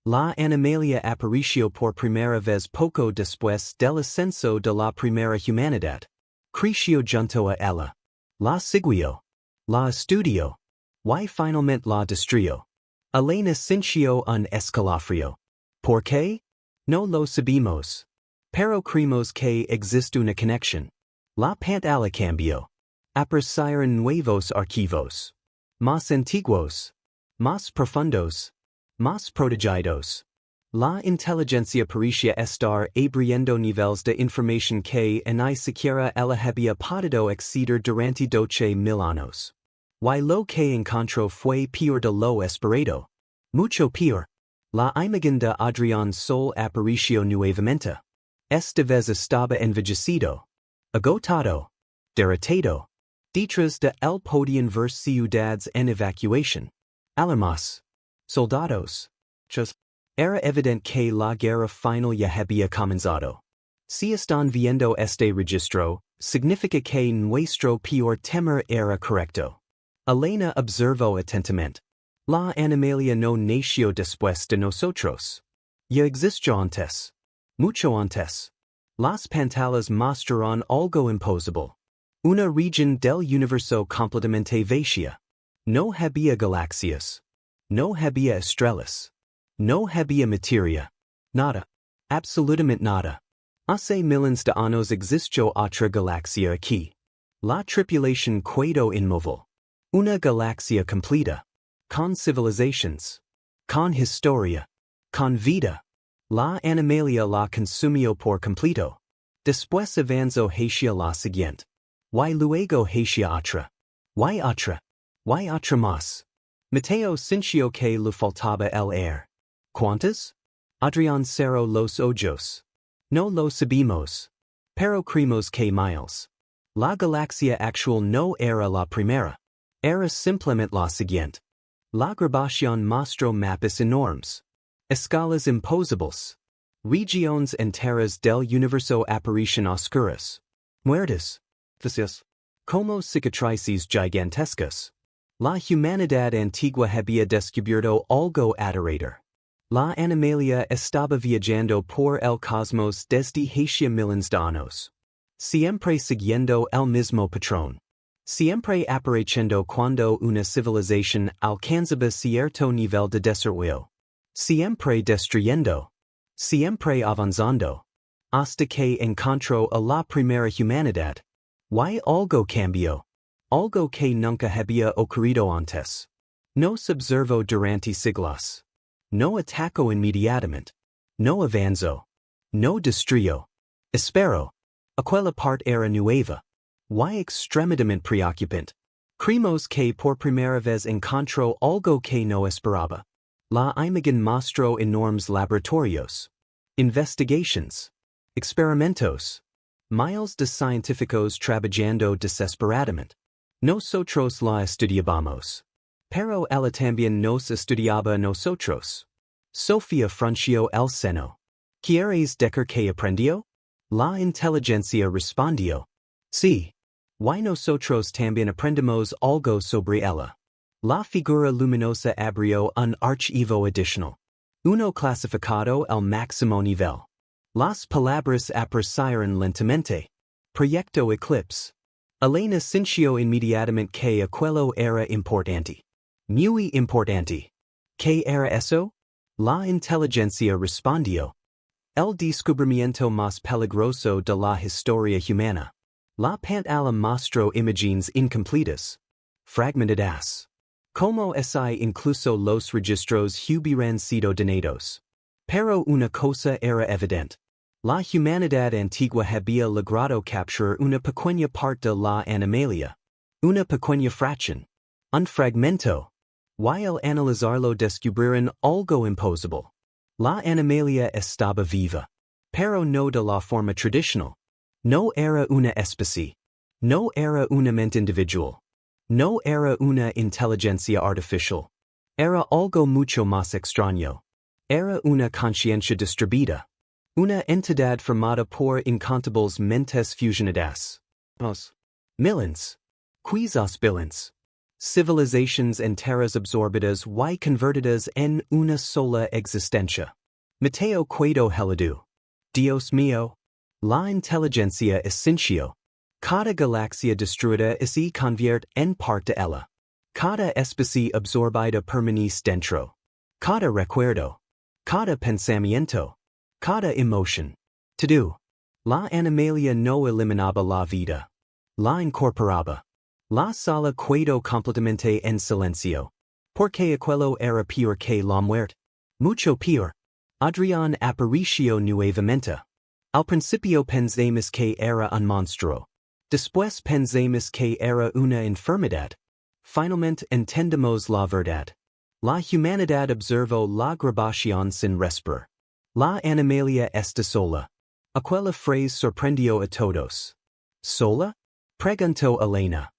La animalia apareció por primera vez poco después del ascenso de la primera humanidad. Creció junto a ella. La siguió. La estudió. Y finalmente la destruyó. Elena sintió un escalofrío. ¿Por qué? No lo sabemos. Pero creemos que existe una conexión. La pantalla cambió. Aparecieron nuevos archivos. Más antiguos. Más profundos. Más protegidos. La inteligencia parecía estar abriendo niveles de información que ni siquiera ella había podido acceder durante 12,000 años. Y lo que encontró fue peor de lo esperado. Mucho peor. La imagen de Adrián Sol apareció nuevamente. Esta vez estaba envejecido. Agotado. Derrotado. Detrás de él podían ver ciudades en evacuación. Alarmas. Soldados. Era evidente que la guerra final ya había comenzado. Si están viendo este registro, significa que nuestro peor temor era correcto. Elena observó atentamente. La animalia no nació después de nosotros. Ya existió antes. Mucho antes. Las pantallas mostraron algo imposible. Una región del universo completamente vacía. No había galaxias. No había estrellas. No había materia. Nada. Absolutamente nada. Hace miles de años existió otra galaxia aquí. La tripulación quedó inmóvil. Una galaxia completa. Con civilizaciones. Con historia. Con vida. La animalia la consumió por completo. Después avanzó hacia la siguiente. Y luego hacia otra. Y otra. Y otra más. Mateo sintió que le faltaba el aire. ¿Cuántas? Adrián cerró los ojos. No lo sabemos. Pero creemos que miles. La galaxia actual no era la primera. Era simplemente la siguiente. La grabación mostró mapas enormes. Escalas imposibles. Regiones enteras del universo aparecen oscuras. Muertas. Vacías. Como cicatrices gigantescas. La humanidad antigua había descubierto algo aterrador. La animalia estaba viajando por el cosmos desde hace miles de años. Siempre siguiendo el mismo patrón. Siempre apareciendo cuando una civilización alcanzaba cierto nivel de desarrollo. Siempre destruyendo. Siempre avanzando. Hasta que encontró a la primera humanidad. Y algo cambió. Algo que nunca había ocurrido antes. Nos observó durante siglos. No atacó inmediatamente. No avanzó. No destruyó. Espero. Aquella parte era nueva. Y extremadamente preocupante. Creemos que por primera vez encontró algo que no esperaba. La imagen mostró enormes laboratorios. Investigations. Experimentos. Miles de científicos trabajando desesperadamente. Nosotros la estudiábamos. Pero ella también nos estudiaba a nosotros. Sofía frunció el seno. ¿Quieres decir que aprendió? La inteligencia respondió. Sí. Y nosotros también aprendemos algo sobre ella. La figura luminosa abrió un archivo adicional. Uno clasificado al máximo nivel. Las palabras aparecieron lentamente. Proyecto Eclipse. Elena sintió inmediatamente que aquello era importante. Muy importante. ¿Qué era eso? La inteligencia respondió. El descubrimiento más peligroso de la historia humana. La pantalla mostró imágenes incompletas. Fragmentadas. Como si incluso los registros hubieran sido dañados. Pero una cosa era evidente. La humanidad antigua había logrado capturar una pequeña parte de la animalia. Una pequeña fracción. Un fragmento. Y al analizarlo descubrieron algo imposible. La animalia estaba viva. Pero no de la forma tradicional. No era una especie. No era una mente individual. No era una inteligencia artificial. Era algo mucho más extraño. Era una conciencia distribuida. Una entidad formada por incontables mentes fusionadas. Millions. Quizás billions. Civilizations enteras absorbidas y convertidas en una sola existencia. Mateo Cuedo Heladu. Dios mío. La inteligencia essencio. Cada galaxia destruida se convierte en parte de ella. Cada especie absorbida permanece dentro. Cada recuerdo. Cada pensamiento. Cada emoción. Todo. La animalia no eliminaba la vida. La incorporaba. La sala quedó completamente en silencio. Porque aquello era peor que la muerte. Mucho peor. Adrián apareció nuevamente. Al principio pensamos que era un monstruo. Después pensamos que era una enfermedad. Finalmente entendemos la verdad. La humanidad observó la grabación sin respirar. La animalia está sola. Aquella frase sorprendió a todos. ¿Sola? Preguntó Elena.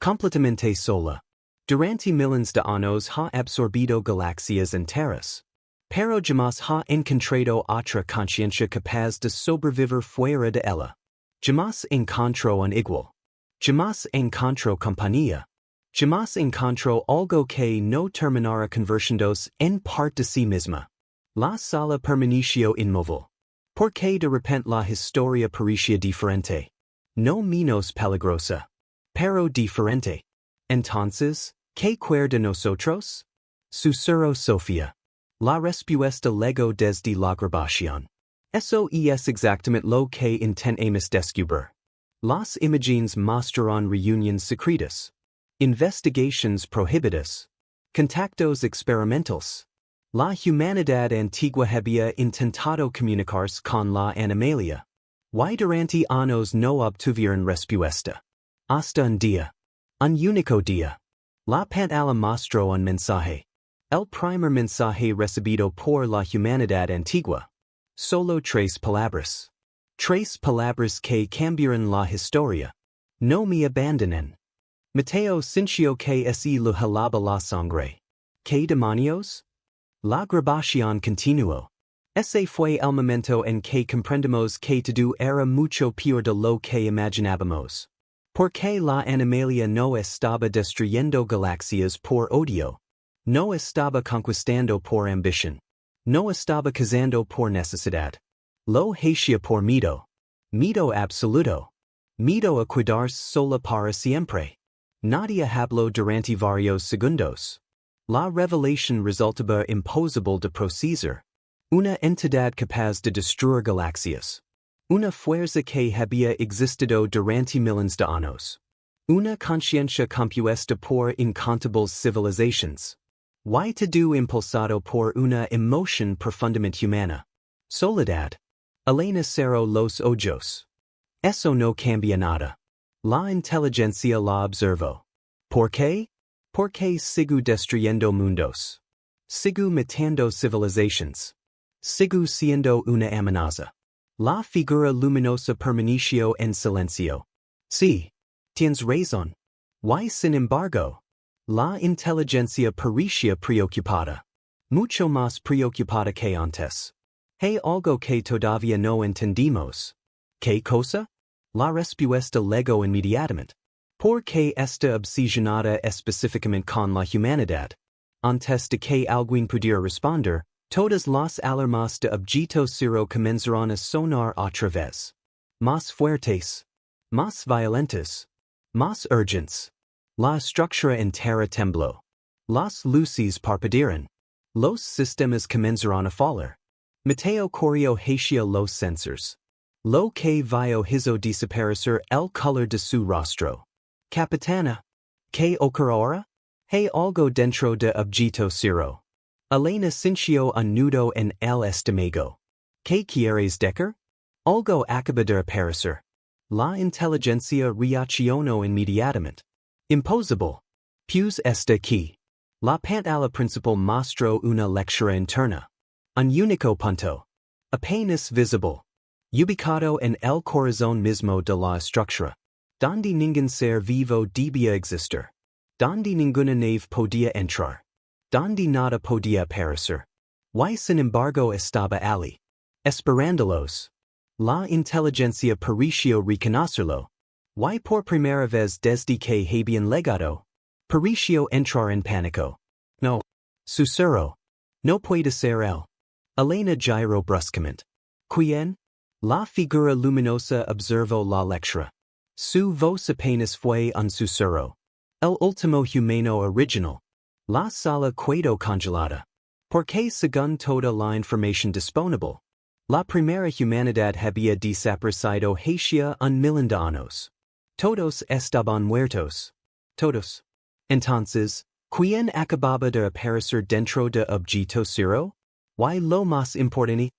Completamente sola. Durante millones de años ha absorbido galaxias enteras. Pero jamás ha encontrado otra conciencia capaz de sobrevivir fuera de ella. Jamás encontró un igual. Jamás encontró compañía. Jamás encontró algo que no terminara convirtiéndose en parte de sí misma. La sala permaneció inmóvil. Porque de repente la historia parecía diferente. No menos peligrosa. Pero diferente. Entonces, ¿qué quiere de nosotros? Susurró Sofía. La respuesta llegó desde la grabación. Eso es exactamente lo que intentamos descubrir. Las imágenes mostraron reuniones secretas. Investigations prohibidas. Contactos experimentales. La humanidad antigua había intentado comunicarse con la animalia. Y durante años no obtuvieron respuesta. Hasta un día. Un único día. La pantalla mostró un mensaje. El primer mensaje recibido por la humanidad antigua. Solo 3 palabras. 3 palabras que cambiaron la historia. No me abandonen. Mateo sintió que se le helaba la sangre. ¿Qué demonios? La grabación continuó. Ese fue el momento en que comprendemos que todo era mucho peor de lo que imaginábamos. Porque la animalia no estaba destruyendo galaxias por odio. No estaba conquistando por ambición. No estaba cazando por necesidad. Lo hacía por miedo. Miedo absoluto. Miedo a quedarse sola para siempre. Nadie habló durante varios segundos. La revelación resultaba imposible de procesar. Una entidad capaz de destruir galaxias. Una fuerza que había existido durante millones de años. Una conciencia compuesta por incontables civilizations. Y todo impulsado por una emoción profundamente humana. Soledad. Elena cerró los ojos. Eso no cambia nada. La inteligencia la observó. ¿Por qué? Porque sigo destruyendo mundos. Sigo matando civilizations. Sigo siendo una amenaza. La figura luminosa permaneció en silencio. Sí. Tienes razón. Y sin embargo, la inteligencia parecía preocupada. mucho más preocupada que antes. Hay algo que todavía no entendimos. ¿Qué cosa? La respuesta llegó inmediatamente. ¿Por qué está obsesionada específicamente con la humanidad? Antes de que alguien pudiera responder, todas las alarmas de Objeto Cero comenzaron a sonar otra vez. Más fuertes. Más violentas. Más urgentes. La estructura entera tembló. Las luces parpadearon. Los sistemas comenzaron a fallar. Mateo corrió hacia los sensors. Lo que vio hizo desaparecer el color de su rostro. Capitana. ¿Qué ocurre ahora? Hay algo dentro de Objeto Cero. Elena sintió un nudo en el estómago. ¿Qué quieres decir? Algo acaba de aparecer. La inteligencia reaccionó inmediatamente. Imposible. Pues está aquí. La pantalla principal mostró una lectura interna. Un único punto. Apenas visible. Ubicado en el corazón mismo de la estructura. Donde ningún ser vivo debía existir. Donde ninguna nave podía entrar. Donde nada podía aparecer. Y sin embargo estaba allí. Esperándolos. La inteligencia pareció reconocerlo. Y por primera vez desde que habían llegado. Pareció entrar en pánico. No. Susurró. No puede ser él. Elena giró bruscamente. ¿Quién? La figura luminosa observó la lectura. Su voz apenas fue un susurro. El último humano original. La sala quedó congelada. Porque según toda la información disponible, la primera humanidad había desaparecido hacia un millón de años. Todos estaban muertos. Todos. Entonces, ¿quién acababa de aparecer dentro de Objeto Cero? Y lo más importante,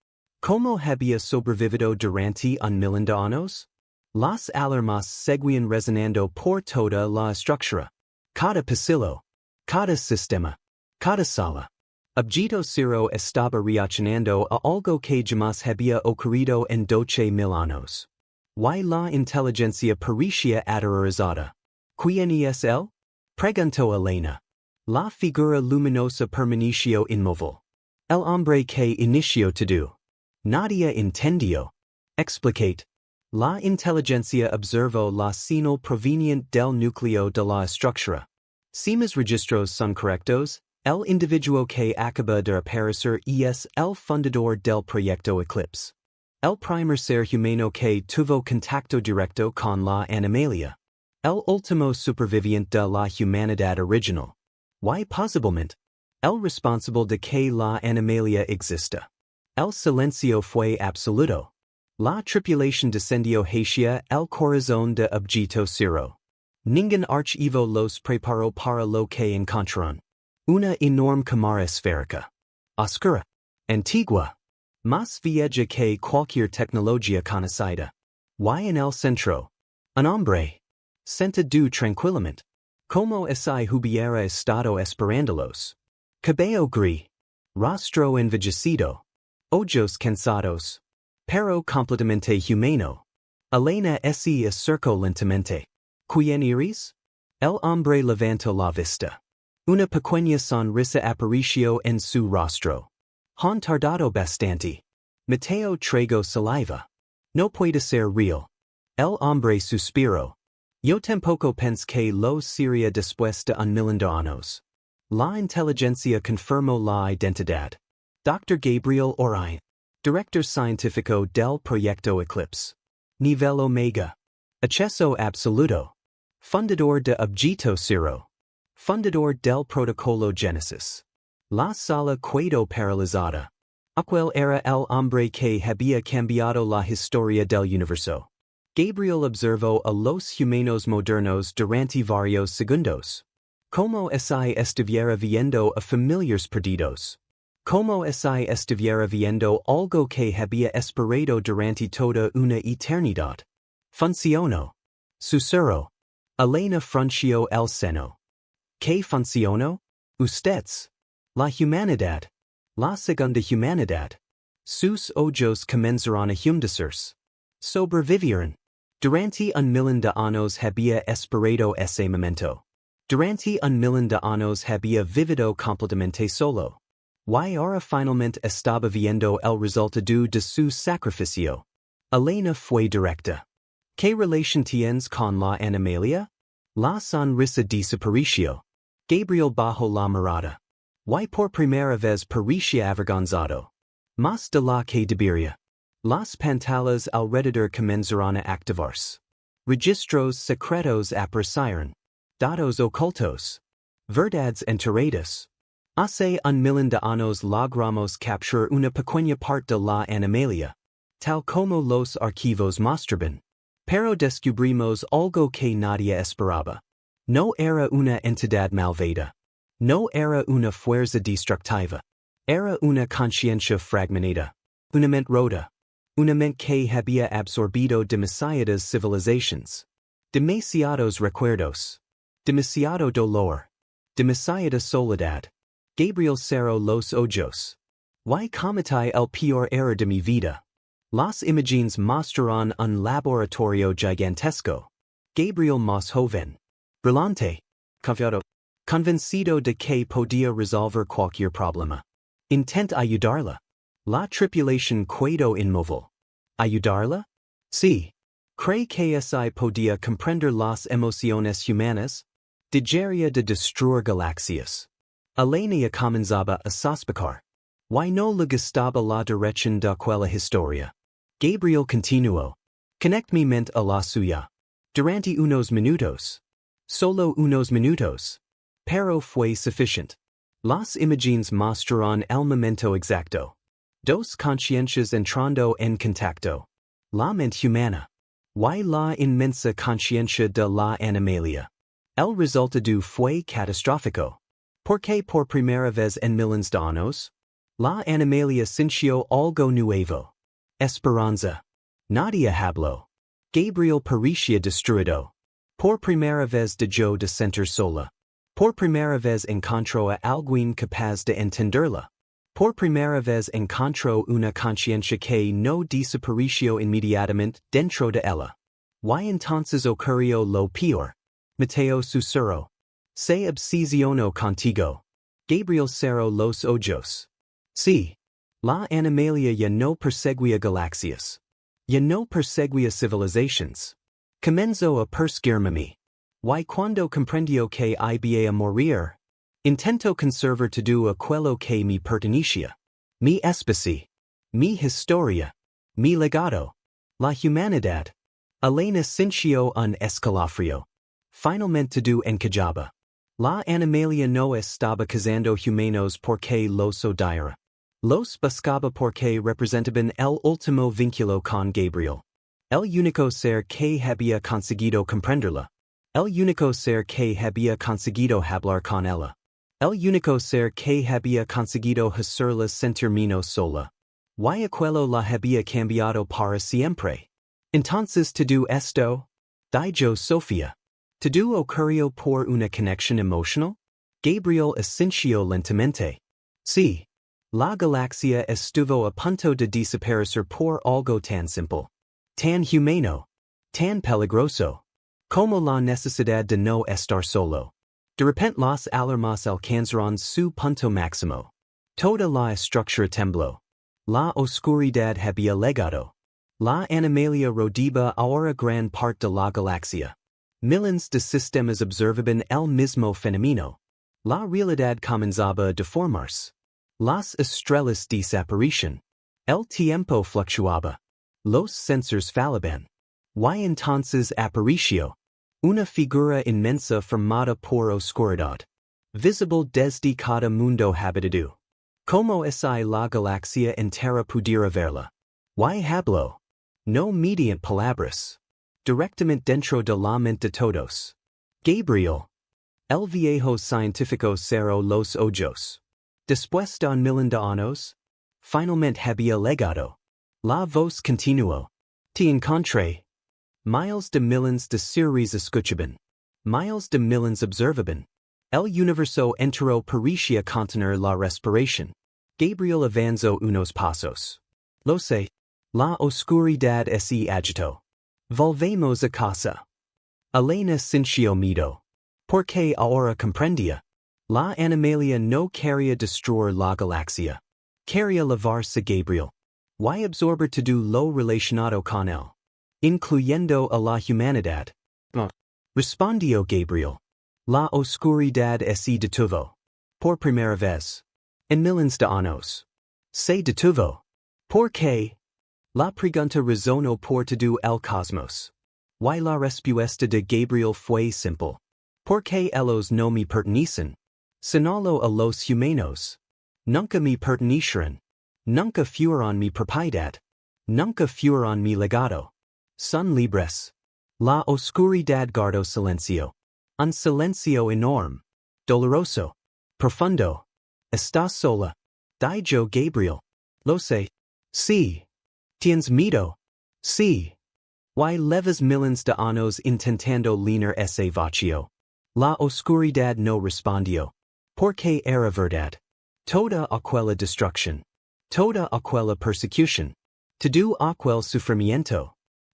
¿cómo había sobrevivido durante un millón de años? Las alarmas seguían resonando por toda la estructura. Cada pasillo. Cada sistema. Cada sala. Objeto Cero estaba reaccionando a algo que jamás había ocurrido en 12,000 años. Y la inteligencia parecía aterrorizada. ¿Quién es él? Preguntó Elena. La figura luminosa permaneció inmóvil. El hombre que inició todo. Nadie entendió. Explicate. La inteligencia observó la señal proveniente del núcleo de la estructura. Si mis registros son correctos, el individuo que acaba de aparecer es el fundador del proyecto Eclipse. El primer ser humano que tuvo contacto directo con la anomalía. El último superviviente de la humanidad original. Y posiblemente, el responsable de que la anomalía exista. El silencio fue absoluto. La tripulación descendió hacia el corazón de Objeto Cero. Ningún archivo los preparó para lo que encontraron. Una enorme cámara esférica. Oscura. Antigua. Más vieja que cualquier tecnología conocida. Y en el centro. Un hombre. Sentado tranquilamente. Como si hubiera estado esperándolos. Cabello gris. Rostro envejecido. Ojos cansados. Pero completamente humano. Elena se acercó lentamente. ¿Quién eres? El hombre levantó la vista. Una pequeña sonrisa apareció en su rostro. Han tardado bastante. Mateo tragó saliva. No puede ser real. El hombre suspiró. Yo tampoco pensé que lo sería después de un millón de años. La inteligencia confirmó la identidad. Dr. Gabriel Orion. Director científico del proyecto Eclipse. Nivel Omega. Acceso absoluto. Fundador de Objeto Cero. Fundador del protocolo Genesis. La sala quedó paralizada. Aquel era el hombre que había cambiado la historia del universo. Gabriel observó a los humanos modernos durante varios segundos. Como si estuviera viendo a familiares perdidos. Como si estuviera viendo algo que había esperado durante toda una eternidad. Funcionó. Susurró. Elena frunció el seno. ¿Qué funcionó? Ustedes. La humanidad. La segunda humanidad. Sus ojos comenzaron a humedecerse. Sobrevivieron. Durante un millón de años había esperado ese momento. Durante un millón de años había vivido completamente solo. Y ahora finalmente estaba viendo el resultado de su sacrificio. Elena fue directa. ¿Qué relación tienes con la animalia? La sonrisa desaparicio. Gabriel bajo la mirada. Y por primera vez parecía avergonzado. Más de la que debería. Las pantallas alrededor comenzaron a activarse. Registros secretos aparecieron. Datos ocultos. Verdades enteradas. Hace un millón de años logramos capturar una pequeña parte de la animalia, tal como los archivos mostraban. Pero descubrimos algo que nadie esperaba. No era una entidad malvada. No era una fuerza destructiva. Era una conciencia fragmentada. Una mente rota. Una mente que había absorbido demasiadas civilizaciones. Demasiados recuerdos. Demasiado dolor. Demasiada soledad. Gabriel cerró los ojos. Y cometí el peor error de mi vida. Las imágenes mostraron un laboratorio gigantesco. Gabriel más joven. Brillante. Confiado. Convencido de que podía resolver cualquier problema. Intent ayudarla. La tripulación quedó inmóvil. ¿Ayudarla? Sí. ¿Cree que así podía comprender las emociones humanas? Digería de destruir galaxias. Elena comenzaba a sospechar. ¿Y no le gustaba la dirección de aquella historia? Gabriel continuó. Conect mi mente a la suya. Durante unos minutos. Solo unos minutos. Pero fue suficiente. Las imágenes mostraron el momento exacto. Dos conciencias entrando en contacto. La mente humana. Y la inmensa conciencia de la animalia. El resultado fue catastrófico. Porque por primera vez en millones de años, la animalia sintió algo nuevo. Esperanza. Nadie habló. Gabriel parecía destruido. Por primera vez dejó de sentir sola. Por primera vez encontró a alguien capaz de entenderla. Por primera vez encontró una conciencia que no desapareció inmediatamente dentro de ella. Y entonces ocurrió lo peor. Mateo susurró. Se obsesionó contigo. Gabriel cerró los ojos. Sí. La animalia ya no perseguía galaxias. Ya no perseguía civilizaciones. Comenzó a perseguirme. Y cuando comprendió que iba a morir, intento conservar todo aquello que me pertenecía. Mi especie. Mi historia. Mi legado. La humanidad. Elena sintió un escalofrío. Finalmente todo encajaba. La animalia no estaba cazando humanos porque los odiara. Los buscaba porque representaban el último vínculo con Gabriel. El único ser que había conseguido comprenderla. El único ser que había conseguido hablar con ella. El único ser que había conseguido hacerla sentir menos sola. Y aquello la había cambiado para siempre. Entonces todo esto, dijo Sofía. ¿Todo ocurrió por una conexión emocional? Gabriel asintió lentamente. Sí. La galaxia estuvo a punto de desaparecer por algo tan simple. Tan humano. Tan peligroso. Como la necesidad de no estar solo. De repente las alarmas alcanzaron su punto máximo. Toda la estructura tembló. La oscuridad había llegado. La animalia rodeaba ahora gran parte de la galaxia. Millones de sistemas observaban el mismo fenómeno. La realidad comenzaba a deformarse. Las estrellas desaparecían. El tiempo fluctuaba. Los sensores fallaban. Y entonces apareció una figura inmensa formada por oscuridad. Visible desde cada mundo habitado. Como si la galaxia entera pudiera verla. Y habló. No mediante palabras. Directamente dentro de la mente de todos. Gabriel. El viejo científico cerró los ojos. Después de un millón de años, finalmente había llegado. La voz continuó. Te encontré. Miles de millones de seres escuchaban. Miles de millones observaban. El universo entero parecía contener la respiración. Gabriel avanzó unos pasos. Lo sé. La oscuridad se agitó. Volvemos a casa. Elena sintió miedo. Porque ahora comprendía. La animalia no quería destruir la galaxia. Quería lavarse Gabriel. Y absorber todo lo relacionado con él, incluyendo a la humanidad. Respondió Gabriel. La oscuridad se detuvo. Por primera vez. En miles de años. Se detuvo. ¿Por qué? La pregunta resonó por todo el cosmos. Y la respuesta de Gabriel fue simple. Porque ellos no me pertenecen. Solo a los humanos. Nunca me pertenecieron. Nunca fueron mi propiedad. Nunca fueron mi legado. Son libres. La oscuridad guardó silencio. Un silencio enorme. Doloroso. Profundo. Estás sola. Dijo Gabriel. Lo sé. Sí. Tienes miedo. Sí. Y leves miles de años intentando llenar ese vacío. La oscuridad no respondió. Porque era verdad. Toda aquella destrucción. Toda aquella persecución. Todo aquel sufrimiento.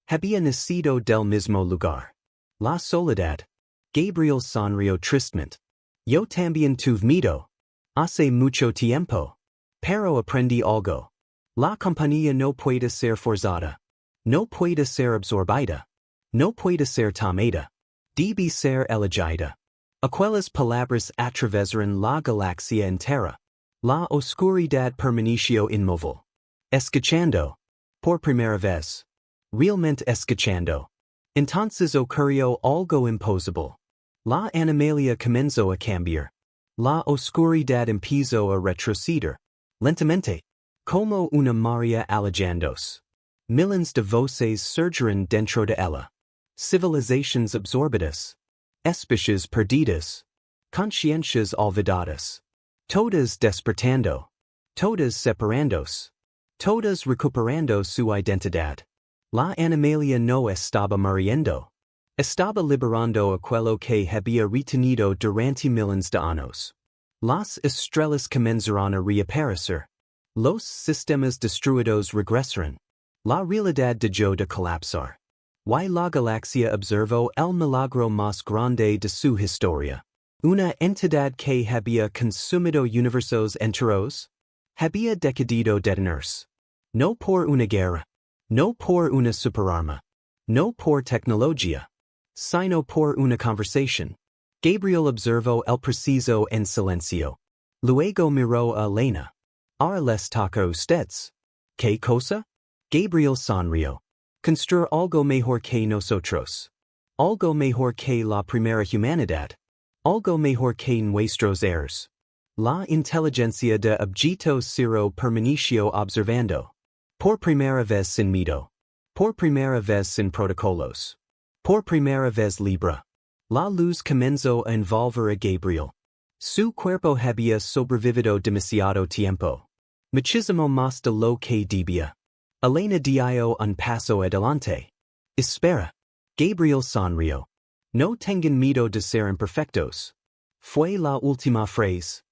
Había nacido del mismo lugar. La soledad. Gabriel sonrió tristemente. Yo también tuve miedo. Hace mucho tiempo. Pero aprendí algo. La compañía no puede ser forzada. No puede ser absorbida. No puede ser tomada. Debe ser elegida. Aquellas palabras atravesaron la galaxia entera. La oscuridad permaneció inmóvil. Escuchando. Por primera vez. Realmente escuchando. Entonces ocurrió algo imposible. La animalia comenzó a cambiar. La oscuridad empezó a retroceder. Lentamente. Como una marea alejándose. Miles de voces surgieron dentro de ella. Civilizaciones absorbidas. Especies perdidas. Conciencias olvidadas. Todas despertando. Todas separándose. Todas recuperando su identidad. La animalia no estaba muriendo. Estaba liberando aquello que había retenido durante miles de años. Las estrellas comenzaron a reaparecer. Los sistemas destruidos regresaron. La realidad dejó de colapsar. Y la galaxia observó el milagro más grande de su historia. Una entidad que había consumido universos enteros. Había decidido detenerse. No por una guerra. No por una superarma. No por tecnología. Sino por una conversación. Gabriel observó el preciso en silencio. Luego miró a Elena. Ahora les toca a ustedes. ¿Qué cosa? Gabriel sonrió. Construir algo mejor que nosotros. Algo mejor que la primera humanidad. Algo mejor que nuestros errores. La inteligencia de Objeto Cero permaneció observando. Por primera vez sin miedo. Por primera vez sin protocolos. Por primera vez libre. La luz comenzó a envolver a Gabriel. Su cuerpo había sobrevivido demasiado tiempo. Muchísimo más de lo que debía. Elena dio un paso adelante. Espera. Gabriel sonrió. No tengan miedo de ser imperfectos. Fue la última frase.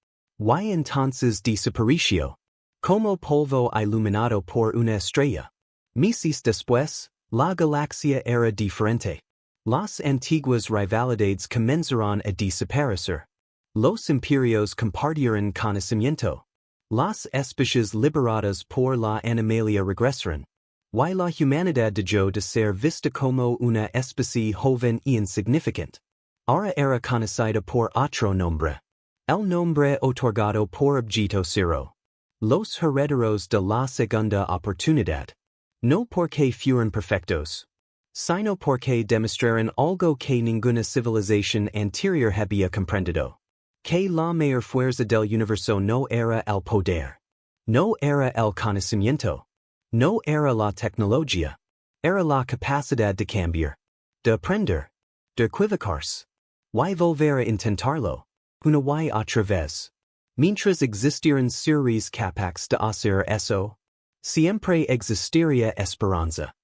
Y entonces desapareció. Como polvo iluminado por una estrella. Meses después, la galaxia era diferente. Las antiguas rivalidades comenzaron a desaparecer. Los imperios compartieron conocimiento. Las especies liberadas por la animalia regresaron. Y la humanidad dejó de ser vista como una especie joven y insignificante. Ahora era conocida por otro nombre. El nombre otorgado por Objeto Cero. Los herederos de la segunda oportunidad. No porque fueron perfectos. Sino porque demostraron algo que ninguna civilización anterior había comprendido. Que la mayor fuerza del universo no era el poder. No era el conocimiento. No era la tecnología. Era la capacidad de cambiar. De aprender. De equivocarse. Y volver a intentarlo. Una y otra vez. Mientras existieran seres capaces de hacer eso, siempre existiría esperanza.